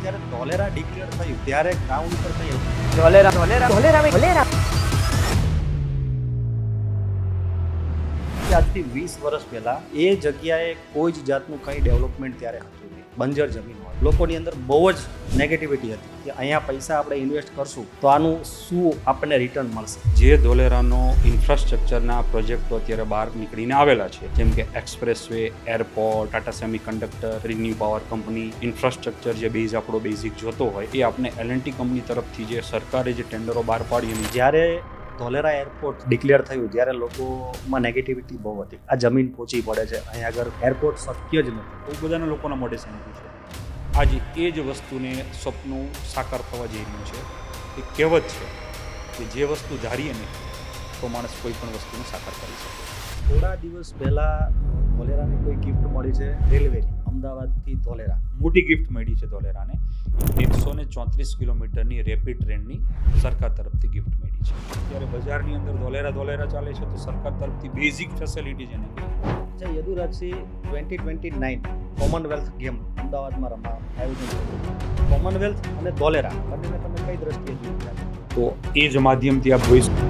જ્યારે ધોલેરા ડિક્લેર થયું ત્યારે ગ્રાઉન્ડ પર કઈ હતું? આજથી 20 વર્ષ પહેલા એ જગ્યાએ કોઈ જ જાતનું કંઈ ડેવલપમેન્ટ ત્યારે હતું નહીં. બંજર જમીન હોય, લોકોની અંદર બહુ જ નેગેટિવિટી હતી કે અહીંયા પૈસા આપણે ઇન્વેસ્ટ કરશું તો આનું શું આપણને રિટર્ન મળશે. જે ધોલેરાનો ઇન્ફ્રાસ્ટ્રક્ચરના પ્રોજેક્ટો અત્યારે બહાર નીકળીને આવેલા છે, જેમ કે expressway, airport, Tata semiconductor, renew power company, infrastructure જે બેઝ આપણો બેઝિક જોતો હોય એ આપણે એલએનટી કંપની તરફથી જે સરકારે જે ટેન્ડરો બહાર પાડી અને જ્યારે ધોલેરા એરપોર્ટ ડિક્લેર થયું ત્યારે લોકોમાં નેગેટિવિટી બહુ હતી. આ જમીન પહોંચી પડે છે, અહીંયા આગળ એરપોર્ટ શક્ય જ નથી. બહુ બધાના લોકોના મોઢે સાંભળ્યું છે. આજે એ જ વસ્તુને સપનું સાકાર થવા જઈ રહ્યું છે. એ કહેવત છે કે જે વસ્તુ ધારીએ ને તો માણસ કોઈ પણ વસ્તુને સાકાર કરી શકે. થોડા દિવસ પહેલા ધોલેરાને કોઈ ગિફ્ટ મળી છે રેલવેની, અમદાવાદથી ધોલેરા. મોટી ગિફ્ટ મળી છે ધોલેરાને. 134 કિલોમીટરની રેપિડ ટ્રેનની સરકાર તરફથી ગિફ્ટ મળી છે. ત્યારે બજારની અંદર ધોલેરા ચાલે છે તો સરકાર તરફથી બેઝિક ફેસિલિટી જેને છે યદુરાજસિંહ 2029 કોમનવેલ્થ ગેમ અમદાવાદમાં આયોજન કર્યું. કોમનવેલ્થ અને ધોલેરા બંનેને તમે કઈ દ્રષ્ટિએ જોઈ? તો એ જ માધ્યમથી આપ જોઈ શકો.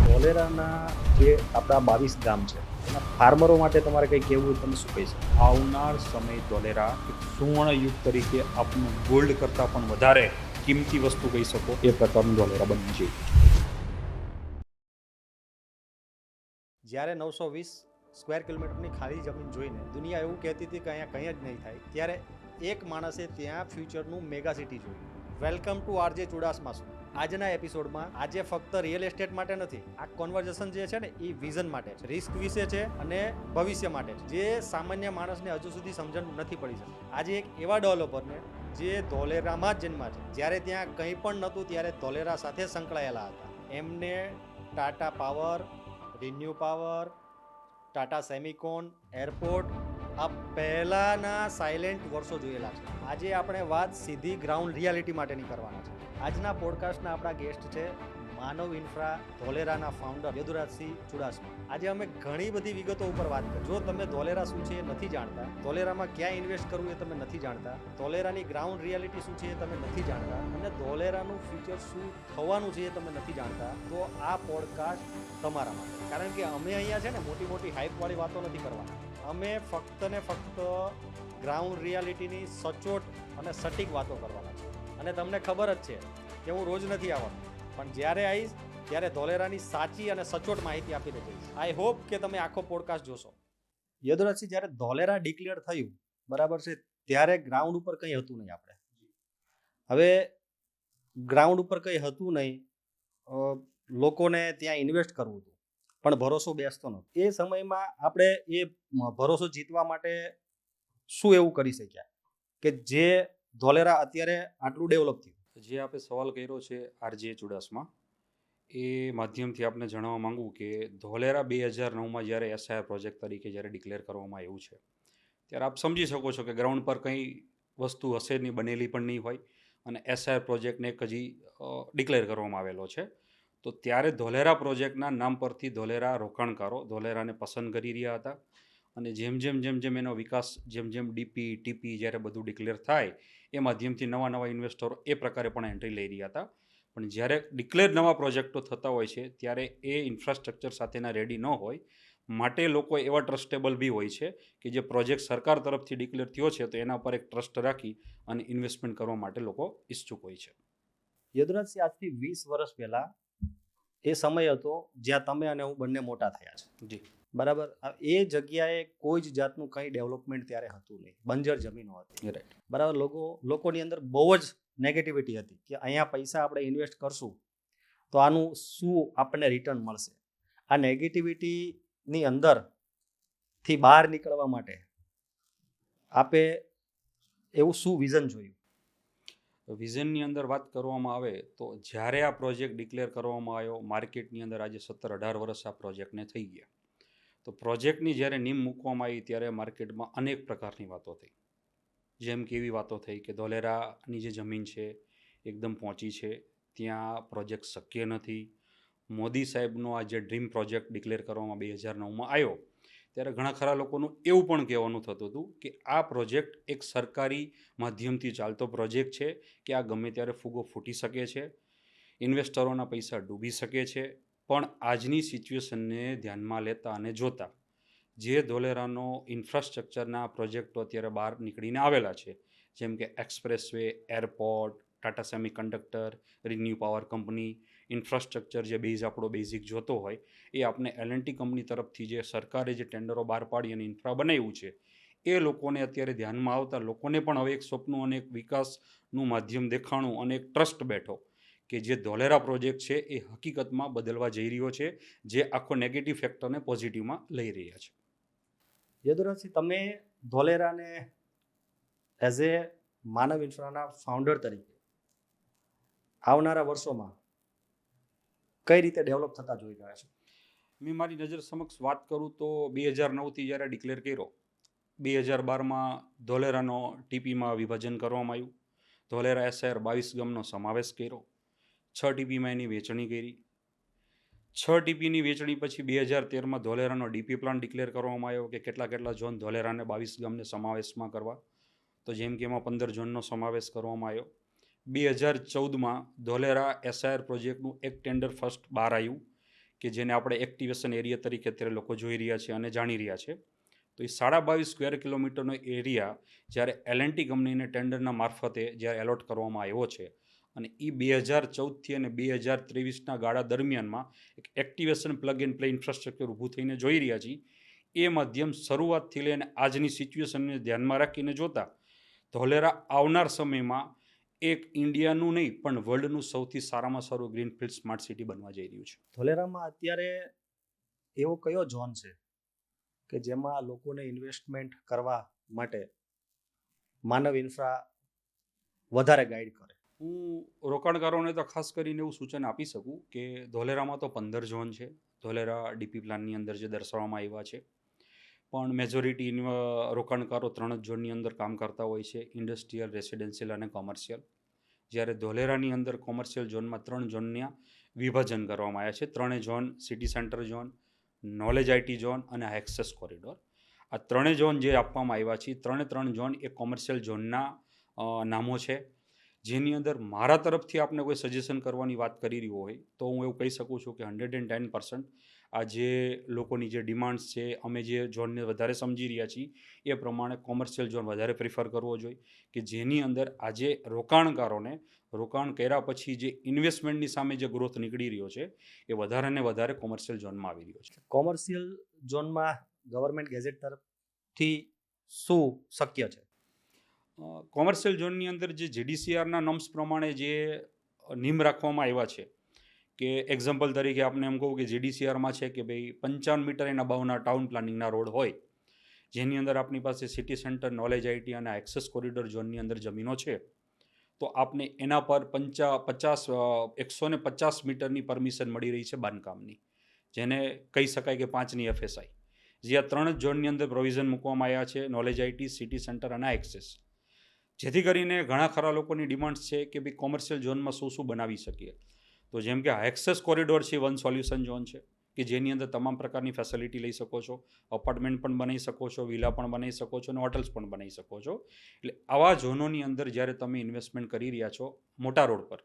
ધોલેરાના જે આપણા 22 ગામ છે એના ફાર્મરો માટે તમારે કંઈ કહેવું હોય તમે શું કહી શકો? આવનાર સમય ધોલેરા એક સુવર્ણ યુગ તરીકે આપનું ગોલ્ડ કરતાં પણ વધારે કિંમતી વસ્તુ કહી શકો એ પ્રકારનું ધોલેરા બની છે. જ્યારે 920 સ્ક્વેર કિલોમીટરની ખાલી જમીન જોઈને દુનિયા એવું કહેતી હતી કે અહીંયા કંઈ જ નહીં થાય, ત્યારે એક માણસે ત્યાં ફ્યુચરનું મેગા સિટી જોયું. Welcome to RJ Chudasama. આજના એપિસોડમાં આજે ફક્ત રિયલ એસ્ટેટ માટે નથી, આ કોન્વર્ઝેશન જે છે ને એ વિઝન માટે છે, રિસ્ક વિશે છે અને ભવિષ્ય માટે છે, જે સામાન્ય માણસને હજુ સુધી સમજણ નથી પડી શકતી. આજે એક એવા ડેવલપરને જે ધોલેરામાં જ જન્મા છે, જ્યારે ત્યાં કંઈ પણ નહોતું ત્યારે ધોલેરા સાથે સંકળાયેલા હતા. એમને Tata power, renew power, Tata Semicon, airport આ પહેલાંના સાયલેન્ટ વર્ષો જોયેલા છે. આજે આપણે વાત સીધી ગ્રાઉન્ડ રિયાલિટી માટેની કરવાના છે. આજના પોડકાસ્ટના આપણા ગેસ્ટ છે માનવ ઇન્ફ્રા ધોલેરાના ફાઉન્ડર યદુરાજસિંહ ચુડાસમા. આજે અમે ઘણી બધી વિગતો ઉપર વાત કરી. જો તમે ધોલેરા શું છે એ નથી જાણતા, ધોલેરામાં ક્યાં ઇન્વેસ્ટ કરવું એ તમે નથી જાણતા, ધોલેરાની ગ્રાઉન્ડ રિયાલિટી શું છે એ તમે નથી જાણતા, અને ધોલેરાનું ફ્યુચર શું થવાનું છે એ તમે નથી જાણતા, તો આ પોડકાસ્ટ તમારા માટે. કારણ કે અમે અહીંયા છે ને મોટી હાઇપવાળી વાતો નથી કરવાના. અમે ફક્ત ને ફક્ત ગ્રાઉન્ડ રિયાલિટીની સચોટ અને સટીક વાતો કરવાના છે. અને તમને ખબર જ છે કે હું રોજ નથી આવવાનો, પણ જ્યારે આવીશ ત્યારે ધોલેરાની સાચી અને સચોટ માહિતી આપીને જઈશ. આઈ હોપ કે તમે આખો પોડકાસ્ટ જોશો. યદુરાજસિંહ, જ્યારે ધોલેરા ડિક્લેર થયું બરાબર છે, ત્યારે ગ્રાઉન્ડ ઉપર કંઈ હતું નહીં. આપણે હવે ગ્રાઉન્ડ ઉપર કંઈ હતું નહીં, લોકોને ત્યાં ઇન્વેસ્ટ કરવું હતું પણ ભરોસો બેસતો નહોતો. એ સમયમાં આપણે એ ભરોસો જીતવા માટે શું એવું કરી શક્યા કે જે ધોલેરા અત્યારે આટલું ડેવલપ થયું? જે આપણે સવાલ કર્યો છે આરજે ચુડાસમા, એ માધ્યમથી આપને જણાવવા માંગુ કે ધોલેરા 2009માં જ્યારે એસઆઈઆર પ્રોજેક્ટ તરીકે જ્યારે ડિક્લેર કરવામાં આવ્યું છે, ત્યારે આપ સમજી શકો છો કે ગ્રાઉન્ડ પર કંઈ વસ્તુ હશે નહીં, બનેલી પણ નહીં હોય, અને એસઆઈઆર પ્રોજેક્ટને એક હજી ડિક્લેર કરવામાં આવેલો છે. તો ત્યારે ધોલેરા પ્રોજેક્ટના નામ પરથી ધોલેરા રોકાણકારો ધોલેરાને પસંદ કરી રહ્યા હતા. અને જેમ એનો વિકાસ જેમ ડીપી ટીપી જ્યારે બધું ડિક્લેર થાય એ માધ્યમથી નવા ઇન્વેસ્ટરો એ પ્રકારે પણ એન્ટ્રી લઈ રહ્યા હતા. પણ જ્યારે ડિક્લેર નવા પ્રોજેક્ટો થતા હોય છે ત્યારે એ ઇન્ફ્રાસ્ટ્રક્ચર સાથેના રેડી ન હોય, માટે લોકો એવા ટ્રસ્ટેબલ બી હોય છે કે જે પ્રોજેક્ટ સરકાર તરફથી ડિક્લેર થયો છે તો એના પર એક ટ્રસ્ટ રાખી અને ઇન્વેસ્ટમેન્ટ કરવા માટે લોકો ઈચ્છુક હોય છે. યદુરાજસિંહ, આજથી 20 વર્ષ પહેલા એ સમય હતો જ્યાં તમે અને હું બંને મોટા થયા છે. જી બરાબર. એ જગ્યાએ કોઈ જ જાતનું કંઈ ડેવલપમેન્ટ ત્યારે હતું નહીં, બંજર જમીનો હતી. રાઈટ. બરાબર. લોકોની અંદર બહુ જ નેગેટિવિટી હતી કે અહીંયા પૈસા આપણે ઇન્વેસ્ટ કરશું તો આનું શું આપણને રિટર્ન મળશે. આ નેગેટિવિટીની અંદરથી બહાર નીકળવા માટે આપે એવું શું વિઝન જોયું? વિઝનની અંદર વાત કરવામાં આવે તો જ્યારે આ પ્રોજેક્ટ ડિક્લેર કરવામાં આવ્યો, માર્કેટની અંદર આજે 17-18 વર્ષ આ પ્રોજેક્ટને થઈ ગયા. તો પ્રોજેક્ટની જ્યારે નીમ મૂકવામાં આવી ત્યારે માર્કેટમાં અનેક પ્રકારની વાતો થઈ. જેમ કે એવી વાતો થઈ કે ધોલેરાની જે જમીન છે એકદમ પહોંચી છે, ત્યાં પ્રોજેક્ટ શક્ય નથી. મોદી સાહેબનો આ જે ડ્રીમ પ્રોજેક્ટ ડિક્લેર કરવામાં 2009માં આવ્યો ત્યારે ઘણા ખરા લોકોનું એવું પણ કહેવાનું થતું હતું કે આ પ્રોજેક્ટ એક સરકારી માધ્યમથી ચાલતો પ્રોજેક્ટ છે, કે આ ગમે ત્યારે ફૂગો ફૂટી શકે છે, ઇન્વેસ્ટરોના પૈસા ડૂબી શકે છે. પણ આજની સિચ્યુએશનને ધ્યાનમાં લેતા અને જોતા જે ધોલેરાનો ઇન્ફ્રાસ્ટ્રક્ચરના પ્રોજેક્ટો અત્યારે બહાર નીકળીને આવેલા છે, જેમ કે expressway, airport, Tata semiconductor, renew power company, infrastructure જે બેઝ આપણો બેઝિક જોતો હોય એ આપણે એલએનટી કંપની તરફથી જે સરકારે જે ટેન્ડરો બહાર પાડી અને ઇન્ફ્રા બનાવ્યું છે, એ લોકોને અત્યારે ધ્યાનમાં આવતા લોકોને પણ હવે એક સ્વપ્ન અને એક વિકાસનું માધ્યમ દેખાણું અને એક ટ્રસ્ટ બેઠો કે જે ધોલેરા પ્રોજેક્ટ છે એ હકીકતમાં બદલવા જઈ રહ્યો છે, જે આખો નેગેટિવ ફેક્ટરને પોઝિટિવમાં લઈ રહ્યા છે. યદુરાજસિંહ, તમે ધોલેરાને એઝ એ માનવ ઇન્ફ્રાના ફાઉન્ડર તરીકે આવનારા વર્ષોમાં કઈ રીતે ડેવલપ થતા જોઈ રહ્યા છો? મેં મારી નજર સમક્ષ વાત કરું તો 2009થી જ્યારે ડિક્લેર કર્યો, 2012માં ધોલેરાનો ટીપીમાં વિભાજન કરવામાં આવ્યું, ધોલેરા એસઆર 22 ગામનો સમાવેશ કર્યો, 6 ટીપીમાં એની વેચણી કરી, 6 ટીપીની વેચણી પછી 2013માં ધોલેરાનો ડીપી પ્લાન ડિક્લેર કરવામાં આવ્યો કે કેટલા કેટલા ઝોન ધોલેરાને 22 ગામને સમાવેશમાં કરવા. તો જેમ કે એમાં 15 ઝોનનો સમાવેશ કરવામાં આવ્યો. 2014માં ધોલેરા એસઆઈઆર પ્રોજેક્ટનું એક ટેન્ડર ફર્સ્ટ બહાર આવ્યું કે જેને આપણે એક્ટિવેશન એરિયા તરીકે અત્યારે લોકો જોઈ રહ્યા છે અને જાણી રહ્યા છે. તો એ 22.5 સ્ક્વેર કિલોમીટરનો એરિયા જ્યારે એલએનટી કંપનીને ટેન્ડરના મારફતે જ્યારે એલોટ કરવામાં આવ્યો છે અને એ 2014થી અને 2023ના ગાળા દરમિયાનમાં એક activation plug and play infrastructure ઊભું થઈને જોઈ રહ્યા છીએ. એ માધ્યમ શરૂઆતથી લઈને આજની સિચ્યુએશનને ધ્યાનમાં રાખીને જોતા ધોલેરા આવનાર સમયમાં એક ઇન્ડિયાનું નહીં પણ વર્લ્ડનું સૌથી સારામાં સારું ગ્રીનફિલ્ડ સ્માર્ટ સિટી બનવા જઈ રહ્યું છે. ધોલેરામાં અત્યારે એવો કયો ઝોન છે કે જેમાં લોકોને ઇન્વેસ્ટમેન્ટ કરવા માટે માનવ ઇન્ફ્રા વધારે ગાઈડ કરે? હું રોકાણકારોને તો ખાસ કરીને એવું સૂચન આપી શકું કે ધોલેરામાં તો 15 ઝોન છે, ધોલેરા ડીપી પ્લાનની અંદર જે દર્શાવવામાં આવ્યા છે, પણ મેજોરિટી રોકાણકારો 3 જ ઝોનની અંદર કામ કરતા હોય છે, ઇન્ડસ્ટ્રીયલ, રેસિડેન્શિયલ અને કોમર્શિયલ. જ્યારે ધોલેરાની અંદર કોમર્શિયલ ઝોનમાં 3 ઝોનના વિભાજન કરવામાં આવ્યા છે. 3 zone city centre zone, knowledge IT zone અને એક્સેસ કોરિડોર. આ 3 ઝોન જે આપવામાં આવ્યા છે, 3 ઝોન એ કોમર્શિયલ ઝોનના નામો છે. જેની અંદર મારા તરફથી આપને કોઈ સજેશન કરવાની વાત કરી રહ્યો હોય તો હું એવું કહી શકું છું કે 110% આ જે લોકોની જે ડિમાન્ડ્સ છે, અમે જે ઝોનને વધારે સમજી રહ્યા છીએ એ પ્રમાણે કોમર્શિયલ ઝોન વધારે પ્રિફર કરવો જોઈએ કે જેની અંદર આજે રોકાણકારોને રોકાણ કર્યા પછી જે ઇન્વેસ્ટમેન્ટની સામે જે ગ્રોથ નીકળી રહ્યો છે એ વધારે ને વધારે કોમર્શિયલ ઝોનમાં આવી રહ્યો છે. કોમર્શિયલ ઝોનમાં ગવર્મેન્ટ ગેઝેટ તરફથી શું શક્ય છે? કોમર્શિયલ ઝોનની અંદર જે જીડીસીઆરના નોર્મ્સ પ્રમાણે જે નિયમ રાખવામાં આવ્યા છે કે એક્ઝામ્પલ તરીકે આપણે એમ કહું કે જીડીસીઆરમાં છે કે ભાઈ 55 મીટર એના અબાઉના ટાઉન પ્લાનિંગના રોડ હોય, જેની અંદર આપણી પાસે સિટી સેન્ટર, નોલેજ આઈટી અને એક્સેસ કોરિડોર ઝોનની અંદર જમીનો છે, તો આપને એના પર 150 મીટરની પરમિશન મળી રહી છે બાંધકામની, જેને કહી શકાય કે 5ની એફએસઆઈ. જે આ 3 ઝોનની અંદર પ્રોવિઝન મૂકવામાં આવ્યા છે, નોલેજ આઈટી, સિટી સેન્ટર અને એક્સેસ. જેથી કરીને ઘણા ખરા લોકોની ડિમાન્ડ્સ છે કે ભાઈ કોમર્શિયલ ઝોનમાં શું શું બનાવી શકીએ. તો જેમ કે એક્સેસ કોરિડોર છે, વન સોલ્યુશન ઝોન છે કે જેની અંદર તમામ પ્રકારની ફેસિલિટી લઈ શકો છો, અપાર્ટમેન્ટ પણ બનાવી શકો છો, વિલા પણ બનાવી શકો છો અને હોટલ્સ પણ બનાવી શકો છો. એટલે આવા ઝોનોની અંદર જ્યારે તમે ઇન્વેસ્ટમેન્ટ કરી રહ્યા છો મોટા રોડ પર,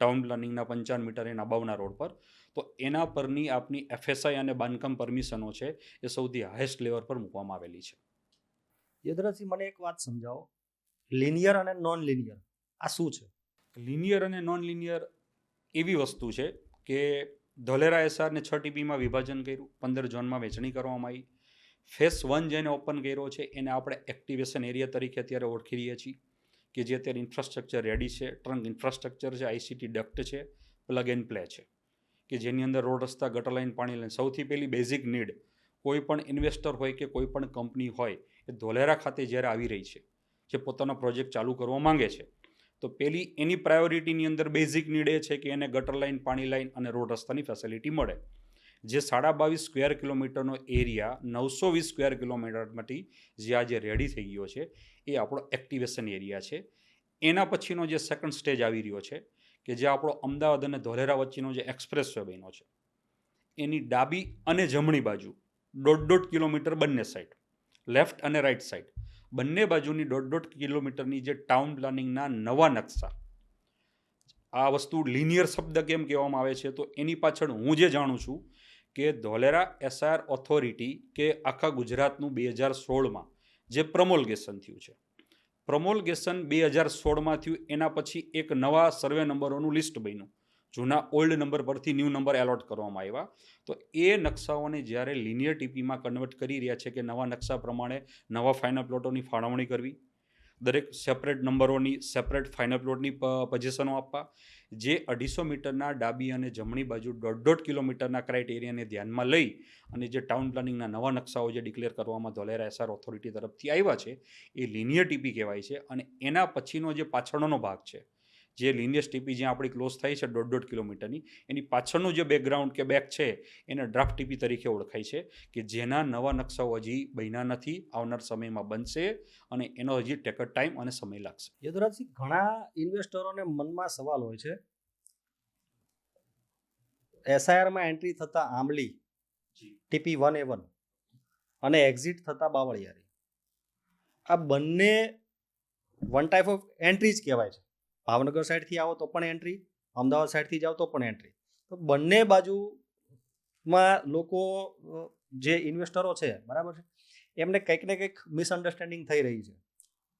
ટાઉન પ્લાનિંગના 55 મીટર એના અબાઉના રોડ પર, તો એના પરની આપની એફએસઆઈ અને બાંધકામ પરમિશનો છે એ સૌથી હાઈએસ્ટ લેવલ પર મૂકવામાં આવેલી છે. યદુરાજસિંહ, મને એક વાત સમજાવો, લિનિયર અને નોન લિનિયર આ શું છે? લિનિયર અને નોન લિનિયર એવી વસ્તુ છે કે ધોલેરા એસઆરને 6 ટીપીમાં વિભાજન કર્યું, 15 ઝોનમાં વહેંચણી કરવામાં આવી. ફેસ 1 જેને ઓપન કર્યો છે એને આપણે એક્ટિવેશન એરિયા તરીકે અત્યારે ઓળખી રહ્યા છીએ કે જે અત્યારે ઇન્ફ્રાસ્ટ્રક્ચર રેડી છે, ટ્રંક ઇન્ફ્રાસ્ટ્રક્ચર છે, આઈસીટી ડક્ટ છે, પ્લગ એન્ડ પ્લે છે કે જેની અંદર રોડ, રસ્તા, ગટર લાઈન, પાણી લાઈન, સૌથી પહેલી બેઝિક નીડ કોઈ પણ ઇન્વેસ્ટર હોય કે કોઈ પણ કંપની હોય એ ધોલેરા ખાતે જ્યારે આવી રહી છે, જે પોતાનો પ્રોજેક્ટ ચાલુ કરવા માંગે છે, તો પહેલી એની પ્રાયોરિટીની અંદર બેઝિક નીડ એ છે કે એને ગટર લાઈન, પાણી લાઈન અને રોડ રસ્તાની ફેસિલિટી મળે. જે 22.5 સ્ક્વેર કિલોમીટરનો એરિયા 920 સ્ક્વેર કિલોમીટરમાંથી જે આજે રેડી થઈ ગયો છે એ આપણો એક્ટિવેશન એરિયા છે. એના પછીનો જે સેકન્ડ સ્ટેજ આવી રહ્યો છે કે જે આપણો અમદાવાદ અને ધોલેરા વચ્ચેનો જે એક્સપ્રેસ વે બન્યો છે, એની ડાબી અને જમણી બાજુ કિલોમીટર બંને સાઈડ, લેફ્ટ અને રાઈટ સાઈડ બંને બાજુની 1.5 કિલોમીટરની જે ટાઉન પ્લાનિંગના નવા નકશા, આ વસ્તુ લિનિયર શબ્દ કેમ કહેવામાં આવે છે, તો એની પાછળ હું જે જાણું છું કે ધોલેરા એસઆર ઓથોરિટી કે આખા ગુજરાતનું 2016માં જે પ્રમોલગેશન થયું છે, પ્રમોલગેશન 2016માં થયું, એના પછી એક નવા સર્વે નંબરોનું લિસ્ટ બન્યું, જૂના ઓલ્ડ નંબર પરથી ન્યૂ નંબર એલોટ કરવામાં આવ્યા. તો એ નકશાઓને જ્યારે લિનિયર ટીપીમાં કન્વર્ટ કરી રહ્યા છે કે નવા નકશા પ્રમાણે નવા ફાઇનલ પ્લોટોની ફાળવણી કરવી, દરેક સેપરેટ નંબરોની સેપરેટ ફાઇનલ પ્લોટની પોઝિશનો આપવા, જે 250 મીટરના ડાબી અને જમણી બાજુ 1.5 કિલોમીટરના ક્રાઇટેરિયાને ધ્યાનમાં લઈ અને જે ટાઉન પ્લાનિંગના નવા નકશાઓ જે ડિક્લેર કરવામાં ધોલેરા એસઆર ઓથોરિટી તરફથી આવ્યા છે એ લિનિયર ટીપી કહેવાય છે. અને એના પછીનો જે પાછળનો ભાગ છે, જે લિનિયર ટીપી જ્યાં આપણી ક્લોઝ થાય છે 1.5 કિલોમીટરની, એની પાછળનું જે બેકગ્રાઉન્ડ કે બેક છે એને ડ્રાફ્ટ ટીપી તરીકે ઓળખાય છે, કે જેના નવા નકશાઓ હજી બન્યા નથી, આવનાર સમયમાં બનશે અને એનો હજી ટેકર ટાઈમ અને સમય લાગશે. યદુરાજસિંહ, ઘણા ઇન્વેસ્ટરોને મનમાં સવાલ હોય છે, એસઆઈઆરમાં એન્ટ્રી થતા આંબલી ટીપી 1A1 અને એક્ઝિટ થતા બાવળિયારી, આ બંને વન ટાઈપ ઓફ એન્ટ્રી જ કહેવાય છે. ભાવનગર સાઈડથી આવો તો પણ એન્ટ્રી, અમદાવાદ સાઈડથી જાઓ તો પણ એન્ટ્રી. તો બંને બાજુમાં લોકો જે ઇન્વેસ્ટરો છે, બરાબર છે, એમને કંઈક ને કંઈક મિસઅન્ડરસ્ટેન્ડિંગ થઈ રહી છે.